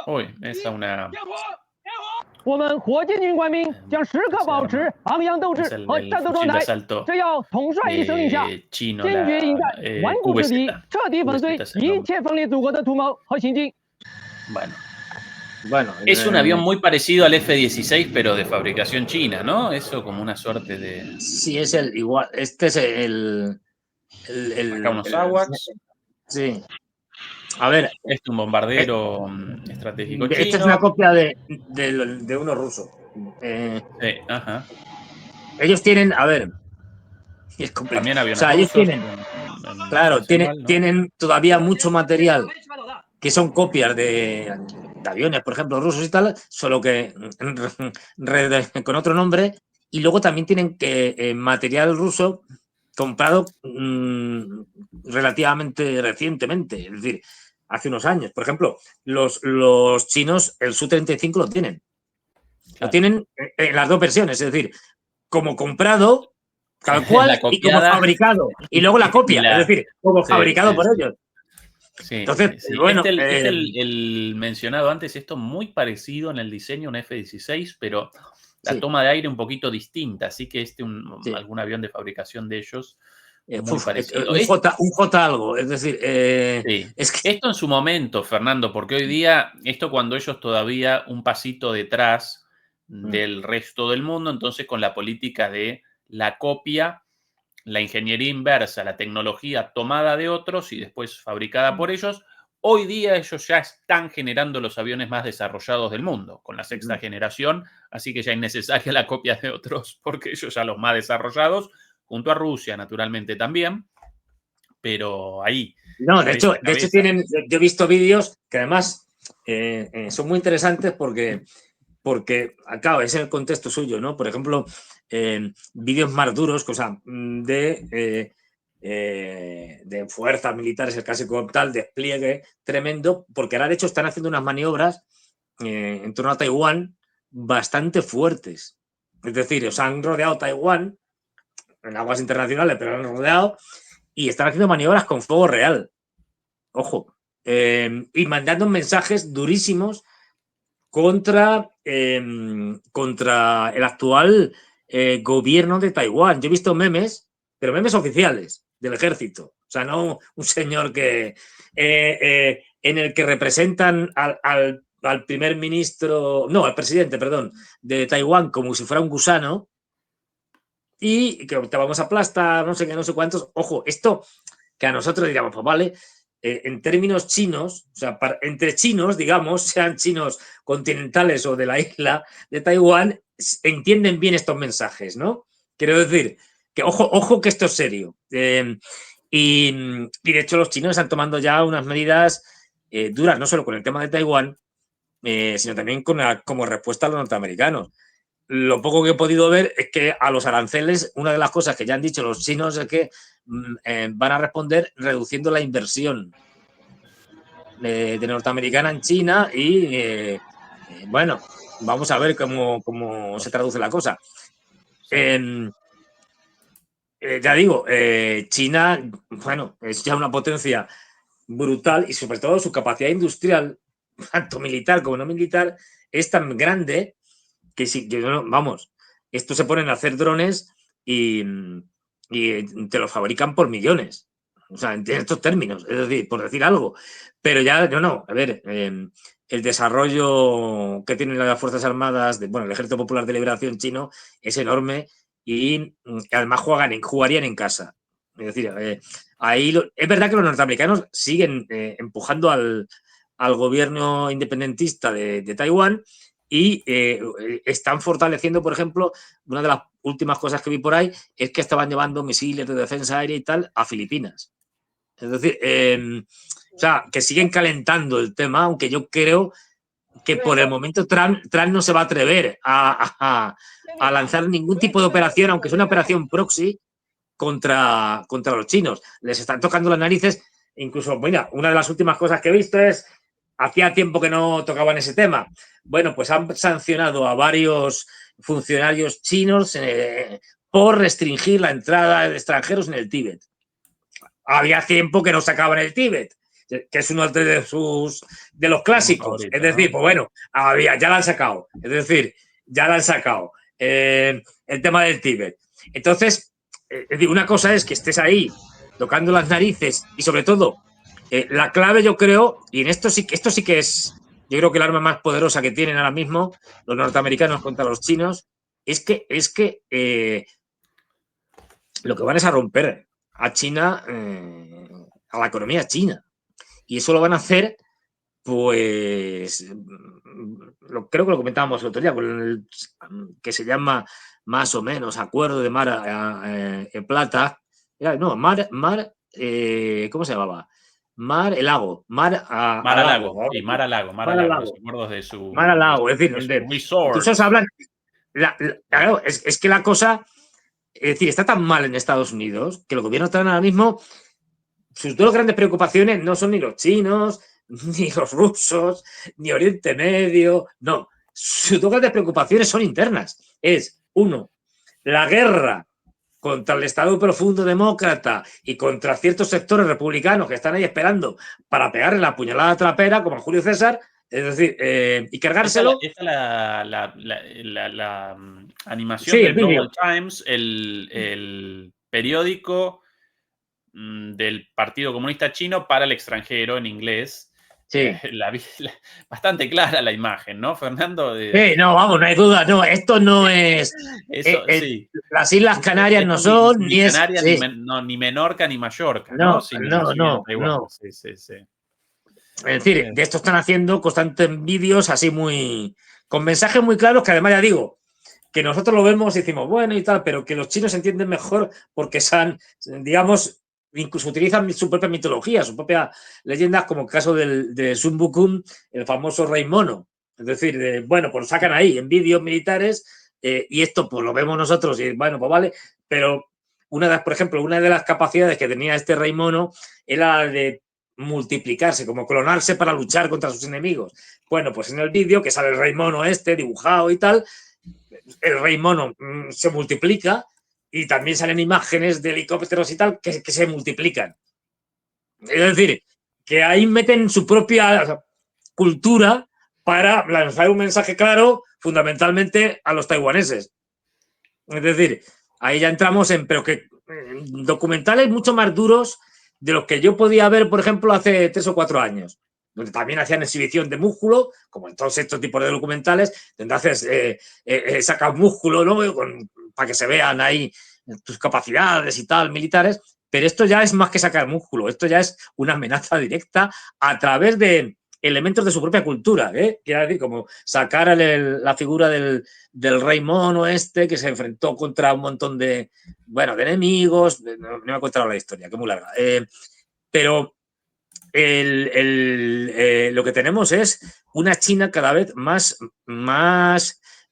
Uy, esa una... 我们火箭军官兵将时刻保持昂扬斗志 Es el 和战斗状 fusil de 态。 asalto 只要统帅一声令下， chino, 坚决迎战 la 顽固之敌， QVZ. 彻底粉碎 QVZ es el 一 nombre. 切分裂祖国的图谋和行径。 Bueno, Bueno, es un avión muy parecido al F-16, pero de fabricación china, ¿no? Eso como una suerte de... Sí, es el igual. Este es Acá unos AWACS. Sí. A ver, Este es un bombardero estratégico esta chino. es una copia de uno ruso. Sí, ajá. Ellos tienen, a ver, es complicado. También O aviones sea, ellos rusos tienen, en claro, Nacional, ¿no? tienen todavía mucho material que son copias de aviones, por ejemplo, rusos y tal, solo que con otro nombre. Y luego también tienen material ruso comprado relativamente recientemente, es decir, hace unos años. Por ejemplo, los chinos el Su-35 lo tienen. Lo Claro. tienen en las dos versiones, es decir, como comprado, tal cual, La y como copiada. fabricado. Y luego la copia, La- es decir, como Sí, fabricado sí, por sí. ellos. Sí, Entonces, sí. bueno, el mencionado antes, esto muy parecido en el diseño a un F-16, pero la sí. toma de aire un poquito distinta, así que Sí. algún avión de fabricación de ellos muy un parecido. J algo, es decir, Sí. es que Esto en su momento, Fernando, porque hoy día, esto cuando ellos todavía un pasito detrás del resto del mundo, entonces con la política de la copia, la ingeniería inversa, la tecnología tomada de otros y después fabricada por ellos, hoy día ellos ya están generando los aviones más desarrollados del mundo, con la sexta generación, así que ya es necesaria la copia de otros, porque ellos ya los más desarrollados, junto a Rusia naturalmente también, pero ahí... no, de cabeza a hecho cabeza. tienen, yo he visto vídeos que además son muy interesantes porque, claro, es en el contexto suyo, ¿no? Por ejemplo, vídeos más duros, de fuerzas militares, el casi como tal, despliegue tremendo, porque ahora de hecho están haciendo unas maniobras en torno a Taiwán bastante fuertes. Es decir, os han rodeado Taiwán en aguas internacionales, pero lo han rodeado y están haciendo maniobras con fuego real. Ojo. Y mandando mensajes durísimos contra el actual gobierno de Taiwán. Yo he visto memes, pero memes oficiales del ejército. O sea, no un señor que en el que representan al primer ministro, no, al presidente, perdón, de Taiwán como si fuera un gusano y que te vamos a aplastar, no sé qué, no sé cuántos. Ojo, esto que a nosotros diríamos, pues vale, en términos chinos, o sea, entre chinos, digamos, sean chinos continentales o de la isla de Taiwán, entienden bien estos mensajes, ¿no? Quiero decir, que ojo que esto es serio. Y de hecho los chinos están tomando ya unas medidas duras, no solo con el tema de Taiwán, sino también como respuesta a los norteamericanos. Lo poco que he podido ver es que a los aranceles, una de las cosas que ya han dicho los chinos es que van a responder reduciendo la inversión de norteamericana en China y bueno, vamos a ver cómo se traduce la cosa. Ya digo, China, bueno, es ya una potencia brutal y sobre todo su capacidad industrial, tanto militar como no militar, es tan grande que si, vamos, estos se ponen a hacer drones y te los fabrican por millones. O sea, en estos términos, es decir, por decir algo. Pero ya, no, a ver, el desarrollo que tienen las Fuerzas Armadas, el Ejército Popular de Liberación chino es enorme y además jugarían en casa. Es decir, ahí es verdad que los norteamericanos siguen empujando al gobierno independentista de Taiwán y están fortaleciendo, por ejemplo, una de las últimas cosas que vi por ahí es que estaban llevando misiles de defensa aérea y tal a Filipinas. Es decir, o sea, que siguen calentando el tema, aunque yo creo que por el momento Trump no se va a atrever a lanzar ningún tipo de operación, aunque sea una operación proxy, contra los chinos. Les están tocando las narices. Incluso, mira, una de las últimas cosas que he visto es, hacía tiempo que no tocaban ese tema. Bueno, pues han sancionado a varios funcionarios chinos por restringir la entrada de extranjeros en el Tíbet. Había tiempo que no sacaban el Tíbet, que es uno de los clásicos. Favorito, es decir, ¿no? pues bueno, ya la han sacado. Es decir, ya la han sacado. El tema del Tíbet. Entonces, es decir, una cosa es que estés ahí tocando las narices y sobre todo, la clave yo creo, y en esto sí que es, yo creo que el arma más poderosa que tienen ahora mismo los norteamericanos contra los chinos, es que lo que van es a romper a China, a la economía china. Y eso lo van a hacer, pues, creo que lo comentábamos el otro día, con el que se llama más o menos Acuerdo de Mar Plata. No, ¿cómo se llamaba? El Lago. Mar a Lago, sí, Mar a Lago, los acuerdos de su Mar a Lago, es decir, entonces hablan. Claro, es que la cosa, es decir, está tan mal en Estados Unidos que el gobierno está ahora mismo, sus dos grandes preocupaciones no son ni los chinos, ni los rusos, ni Oriente Medio, no. Sus dos grandes preocupaciones son internas. Es, uno, la guerra contra el Estado profundo demócrata y contra ciertos sectores republicanos que están ahí esperando para pegarle la puñalada trapera, como a Julio César, es decir, y cargárselo. Esta la animación Sí, del Global Times, el periódico del Partido Comunista Chino para el extranjero en inglés. Sí. Bastante clara la imagen, ¿no, Fernando? No, vamos, no hay duda. No, esto no es. Eso, sí. Las Islas Canarias no son, ni Canarias, ni Menorca, ni Mallorca, ¿no? No. Sí, sí, sí. Es decir, de esto están haciendo constantes vídeos así con mensajes muy claros que además ya digo, que nosotros lo vemos y decimos, bueno y tal, pero que los chinos entienden mejor porque digamos, incluso utilizan su propia mitología, su propia leyendas, como el caso de Sun Wukong, el famoso rey mono. Es decir, bueno, pues lo sacan ahí en vídeos militares y esto pues lo vemos nosotros y bueno, pues vale, pero por ejemplo, una de las capacidades que tenía este rey mono era de multiplicarse, como clonarse para luchar contra sus enemigos. Bueno, pues en el vídeo que sale el rey mono dibujado y tal, el rey mono se multiplica y también salen imágenes de helicópteros y tal que se multiplican. Es decir, que ahí meten su propia cultura para lanzar un mensaje claro fundamentalmente a los taiwaneses. Es decir, ahí ya entramos pero que documentales mucho más duros de los que yo podía ver, por ejemplo, hace 3 o 4 años, donde también hacían exhibición de músculo, como en todos estos tipos de documentales, donde haces, sacas músculo, ¿no? Para que se vean ahí tus capacidades y tal, militares, pero esto ya es más que sacar músculo, esto ya es una amenaza directa a través de elementos de su propia cultura, quiero decir, como sacar la figura del rey mono que se enfrentó contra un montón de enemigos, no me he contado la historia, que es muy larga, pero lo que tenemos es una China cada vez más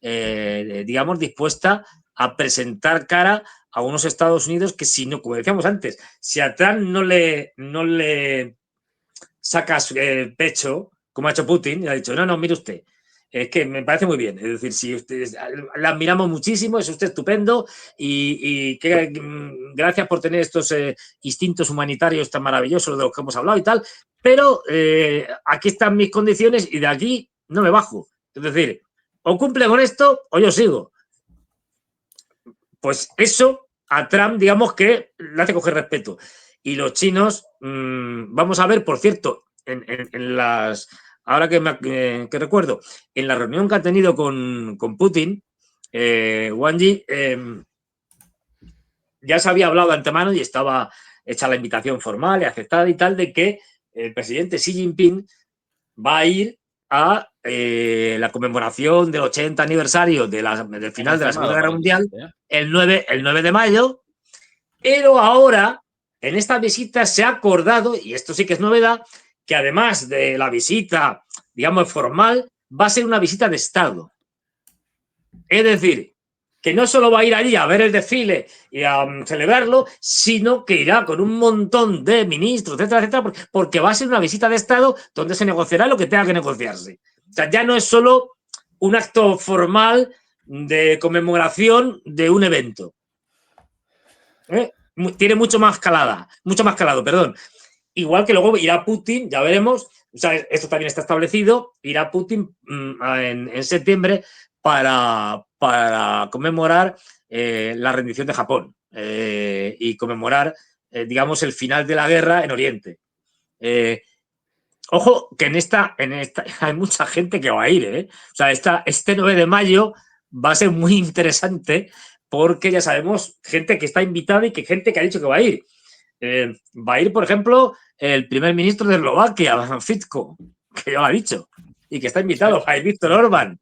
digamos, dispuesta a presentar cara a unos Estados Unidos que, si no, como decíamos antes, si a Trump no le sacas pecho, como ha hecho Putin, y ha dicho, no, mire usted, es que me parece muy bien. Es decir, si la admiramos muchísimo, es usted estupendo y gracias por tener estos instintos humanitarios tan maravillosos de los que hemos hablado y tal, pero aquí están mis condiciones y de aquí no me bajo. Es decir, o cumple con esto o yo sigo. Pues eso a Trump, digamos que le hace coger respeto. Y los chinos, vamos a ver, por cierto, en las... Ahora que recuerdo, en la reunión que ha tenido con Putin, Wang Yi, ya se había hablado de antemano y estaba hecha la invitación formal y aceptada y tal, de que el presidente Xi Jinping va a ir a la conmemoración del 80 aniversario del final de la Segunda Guerra Mundial, el 9 de mayo, pero ahora en esta visita se ha acordado, y esto sí que es novedad, que además de la visita, digamos, formal, va a ser una visita de Estado. Es decir, que no solo va a ir allí a ver el desfile y a celebrarlo, sino que irá con un montón de ministros, etcétera, etcétera, porque va a ser una visita de Estado donde se negociará lo que tenga que negociarse. O sea, ya no es solo un acto formal de conmemoración de un evento. Tiene mucho más calado, perdón. Igual que luego irá Putin, ya veremos, o sea, esto también está establecido, irá Putin en septiembre para conmemorar la rendición de Japón y conmemorar, digamos, el final de la guerra en Oriente. Ojo, que en esta hay mucha gente que va a ir, ¿eh? O sea, este 9 de mayo va a ser muy interesante porque ya sabemos gente que está invitada y que gente que ha dicho que va a ir. Va a ir, por ejemplo, el primer ministro de Eslovaquia, Fico, que ya lo ha dicho, y que está invitado. Va a ir Víctor Orbán.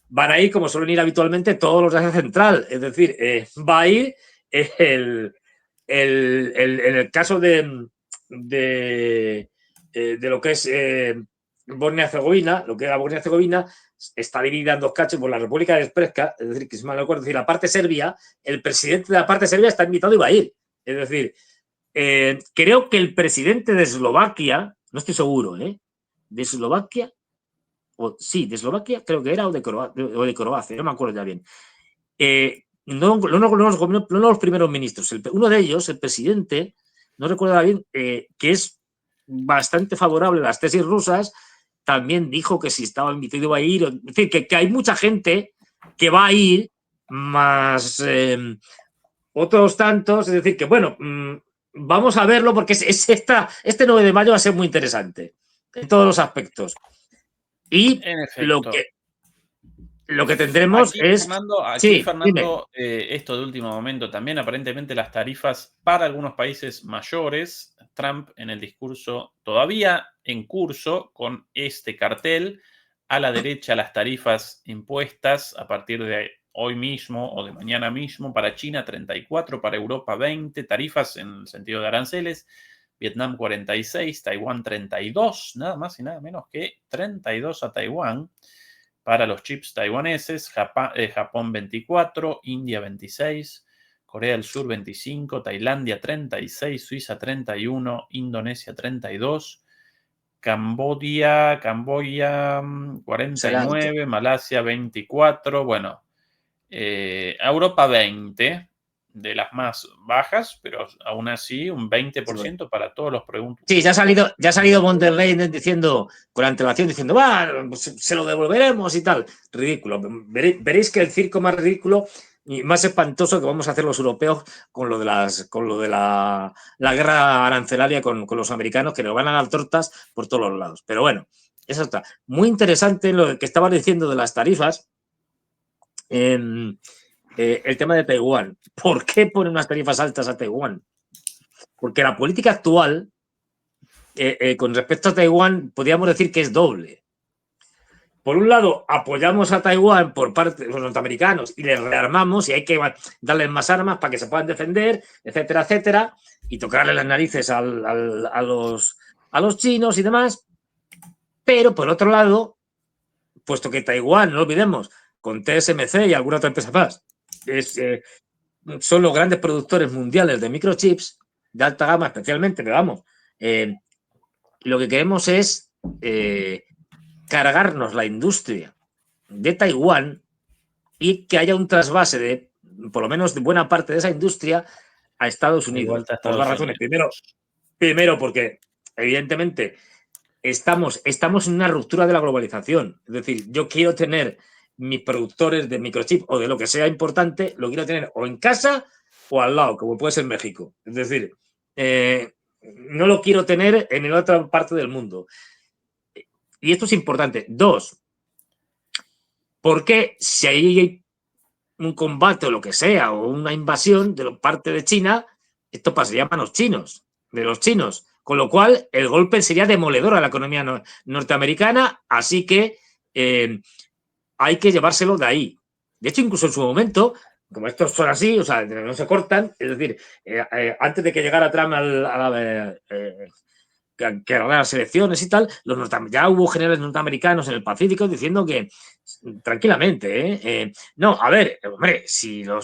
Van a ir, como suelen ir habitualmente, todos los de Asia Central. Es decir, va a ir en el caso de lo que es Bosnia-Herzegovina, lo que era Bosnia-Herzegovina, está dividida en dos cachos por la República de Srpska, es decir, que si mal no recuerdo, es decir, la parte serbia, el presidente de la parte serbia está invitado y va a ir. Es decir, creo que el presidente de Eslovaquia, no estoy seguro, de Eslovaquia, de Eslovaquia creo que era, o de Croacia, no me acuerdo ya bien. No los primeros ministros, uno de ellos, el presidente, no recuerdo bien, que es bastante favorable a las tesis rusas, también dijo que si estaba invitado iba a ir. Es decir, que hay mucha gente que va a ir, más otros tantos, es decir, que bueno, vamos a verlo porque este 9 de mayo va a ser muy interesante en todos los aspectos. Y lo que tendremos aquí, es... Fernando, esto de último momento también, aparentemente las tarifas para algunos países mayores, Trump en el discurso todavía en curso con este cartel, a la derecha las tarifas impuestas a partir de hoy mismo o de mañana mismo, para China 34, para Europa 20, tarifas en el sentido de aranceles, Vietnam 46, Taiwán 32, nada más y nada menos que 32 a Taiwán para los chips taiwaneses, Japón 24, India 26, Corea del Sur 25, Tailandia 36, Suiza 31, Indonesia 32, Camboya 49, Malasia 24, bueno, Europa 20, de las más bajas, pero aún así un 20% para todos los productos. Sí, ya ha salido von der Leyen diciendo, con antelación, diciendo, se lo devolveremos y tal. Ridículo. Veréis que el circo más ridículo y más espantoso que vamos a hacer los europeos con lo de la guerra arancelaria con los americanos, que nos van a dar tortas por todos los lados. Pero bueno, eso está. Muy interesante lo que estabas diciendo de las tarifas. El tema de Taiwán. ¿Por qué ponen unas tarifas altas a Taiwán? Porque la política actual, con respecto a Taiwán, podríamos decir que es doble. Por un lado, apoyamos a Taiwán por parte de los norteamericanos y les rearmamos y hay que darles más armas para que se puedan defender, etcétera, etcétera, y tocarle las narices a los chinos y demás. Pero, por otro lado, puesto que Taiwán, no olvidemos, con TSMC y alguna otra empresa más, son los grandes productores mundiales de microchips, de alta gama especialmente, pero vamos, lo que queremos es cargarnos la industria de Taiwán y que haya un trasvase de, por lo menos de buena parte de esa industria, a Estados Unidos. Por dos razones. Primero, porque evidentemente estamos en una ruptura de la globalización. Es decir, yo quiero tener mis productores de microchip o de lo que sea importante, lo quiero tener o en casa o al lado, como puede ser México. Es decir, no lo quiero tener en la otra parte del mundo. Y esto es importante. Dos, porque si hay un combate o lo que sea, o una invasión de parte de China, esto pasaría a manos de los chinos. Con lo cual, el golpe sería demoledor a la economía norteamericana, así que hay que llevárselo de ahí. De hecho, incluso en su momento, como estos son así, o sea, no se cortan, es decir, antes de que llegara Trump que ganara las elecciones y tal, ya hubo generales norteamericanos en el Pacífico diciendo que tranquilamente, no, a ver, hombre,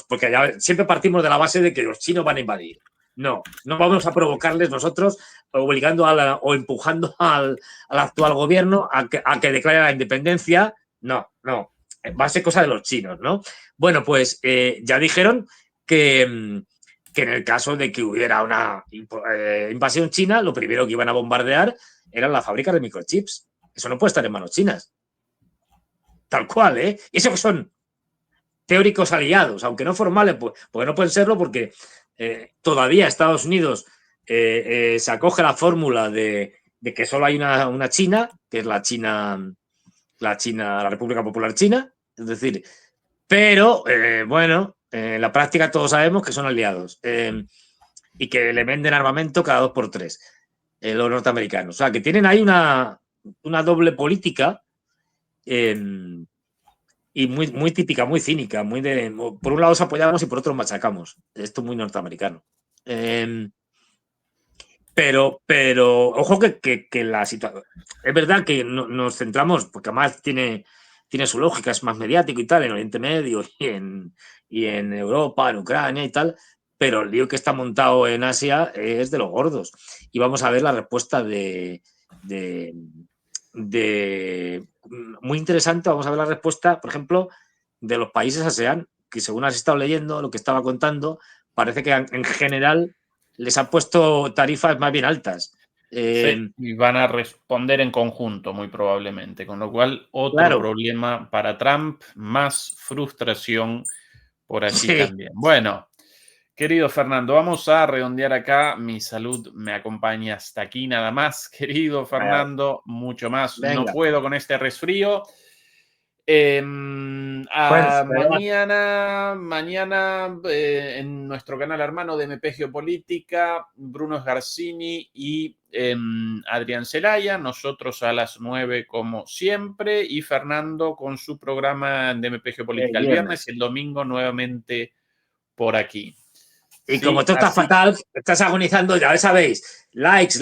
porque ya siempre partimos de la base de que los chinos van a invadir. No vamos a provocarles nosotros obligando o empujando al actual gobierno a que declare la independencia. No, va a ser cosa de los chinos, ¿no? Bueno, pues ya dijeron que en el caso de que hubiera una invasión china, lo primero que iban a bombardear eran las fábricas de microchips. Eso no puede estar en manos chinas. Tal cual, ¿eh? Y eso que son teóricos aliados, aunque no formales, porque no pueden serlo, porque todavía Estados Unidos se acoge a la fórmula de que solo hay una China, que es la República Popular China, es decir, pero bueno, en la práctica todos sabemos que son aliados y que le venden armamento cada 2 por 3 los norteamericanos. O sea, que tienen ahí una doble política y muy típica, muy cínica, por un lado os apoyamos y por otro machacamos. Esto es muy norteamericano. Pero ojo que la situación... Es verdad que nos centramos, porque además tiene su lógica, es más mediático y tal, en Oriente Medio y en Europa, en Ucrania y tal, pero el lío que está montado en Asia es de los gordos. Y vamos a ver la respuesta muy interesante, vamos a ver la respuesta, por ejemplo, de los países ASEAN, que según has estado leyendo, lo que estaba contando, parece que en general les han puesto tarifas más bien altas. Sí, y van a responder en conjunto, muy probablemente, con lo cual otro problema para Trump, más frustración por allí también. Bueno, querido Fernando, vamos a redondear acá. Mi salud me acompaña hasta aquí nada más. Querido Fernando, mucho más. Venga. No puedo con este resfrío. Mañana en nuestro canal hermano de MP Geopolítica, Bruno Sgarsini y Adrián Celaya, nosotros a las 9 como siempre, y Fernando con su programa de MP Geopolítica el viernes y el domingo nuevamente por aquí. Y sí, como tú estás fatal, estás agonizando, ya sabéis, likes.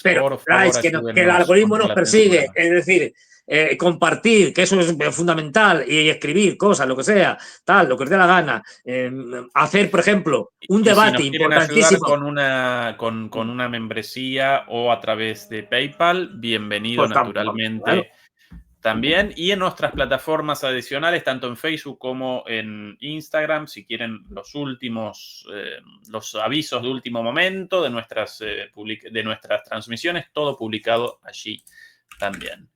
Pero por favor, que el algoritmo nos persigue, es decir, compartir, que eso es fundamental, y escribir cosas, lo que sea, tal, lo que os dé la gana. Hacer, por ejemplo, un debate importantísimo. Con una membresía o a través de PayPal, bienvenido naturalmente. Claro. También, y en nuestras plataformas adicionales, tanto en Facebook como en Instagram, si quieren los avisos de último momento de nuestras transmisiones, todo publicado allí también.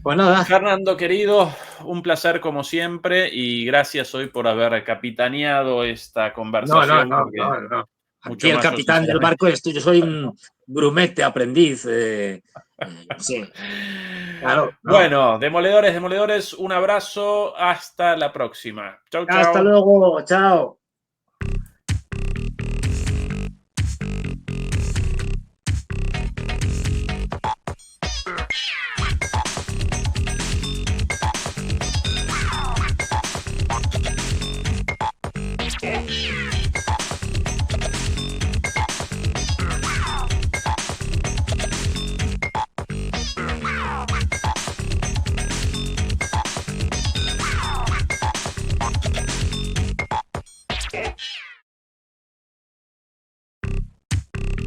Pues nada. Fernando, querido, un placer como siempre y gracias hoy por haber capitaneado esta conversación. No. Aquí el capitán del barco es tú, yo soy un grumete, aprendiz. Sí. Claro, Bueno, demoledores, un abrazo, hasta la próxima. Chau. Hasta luego, chao.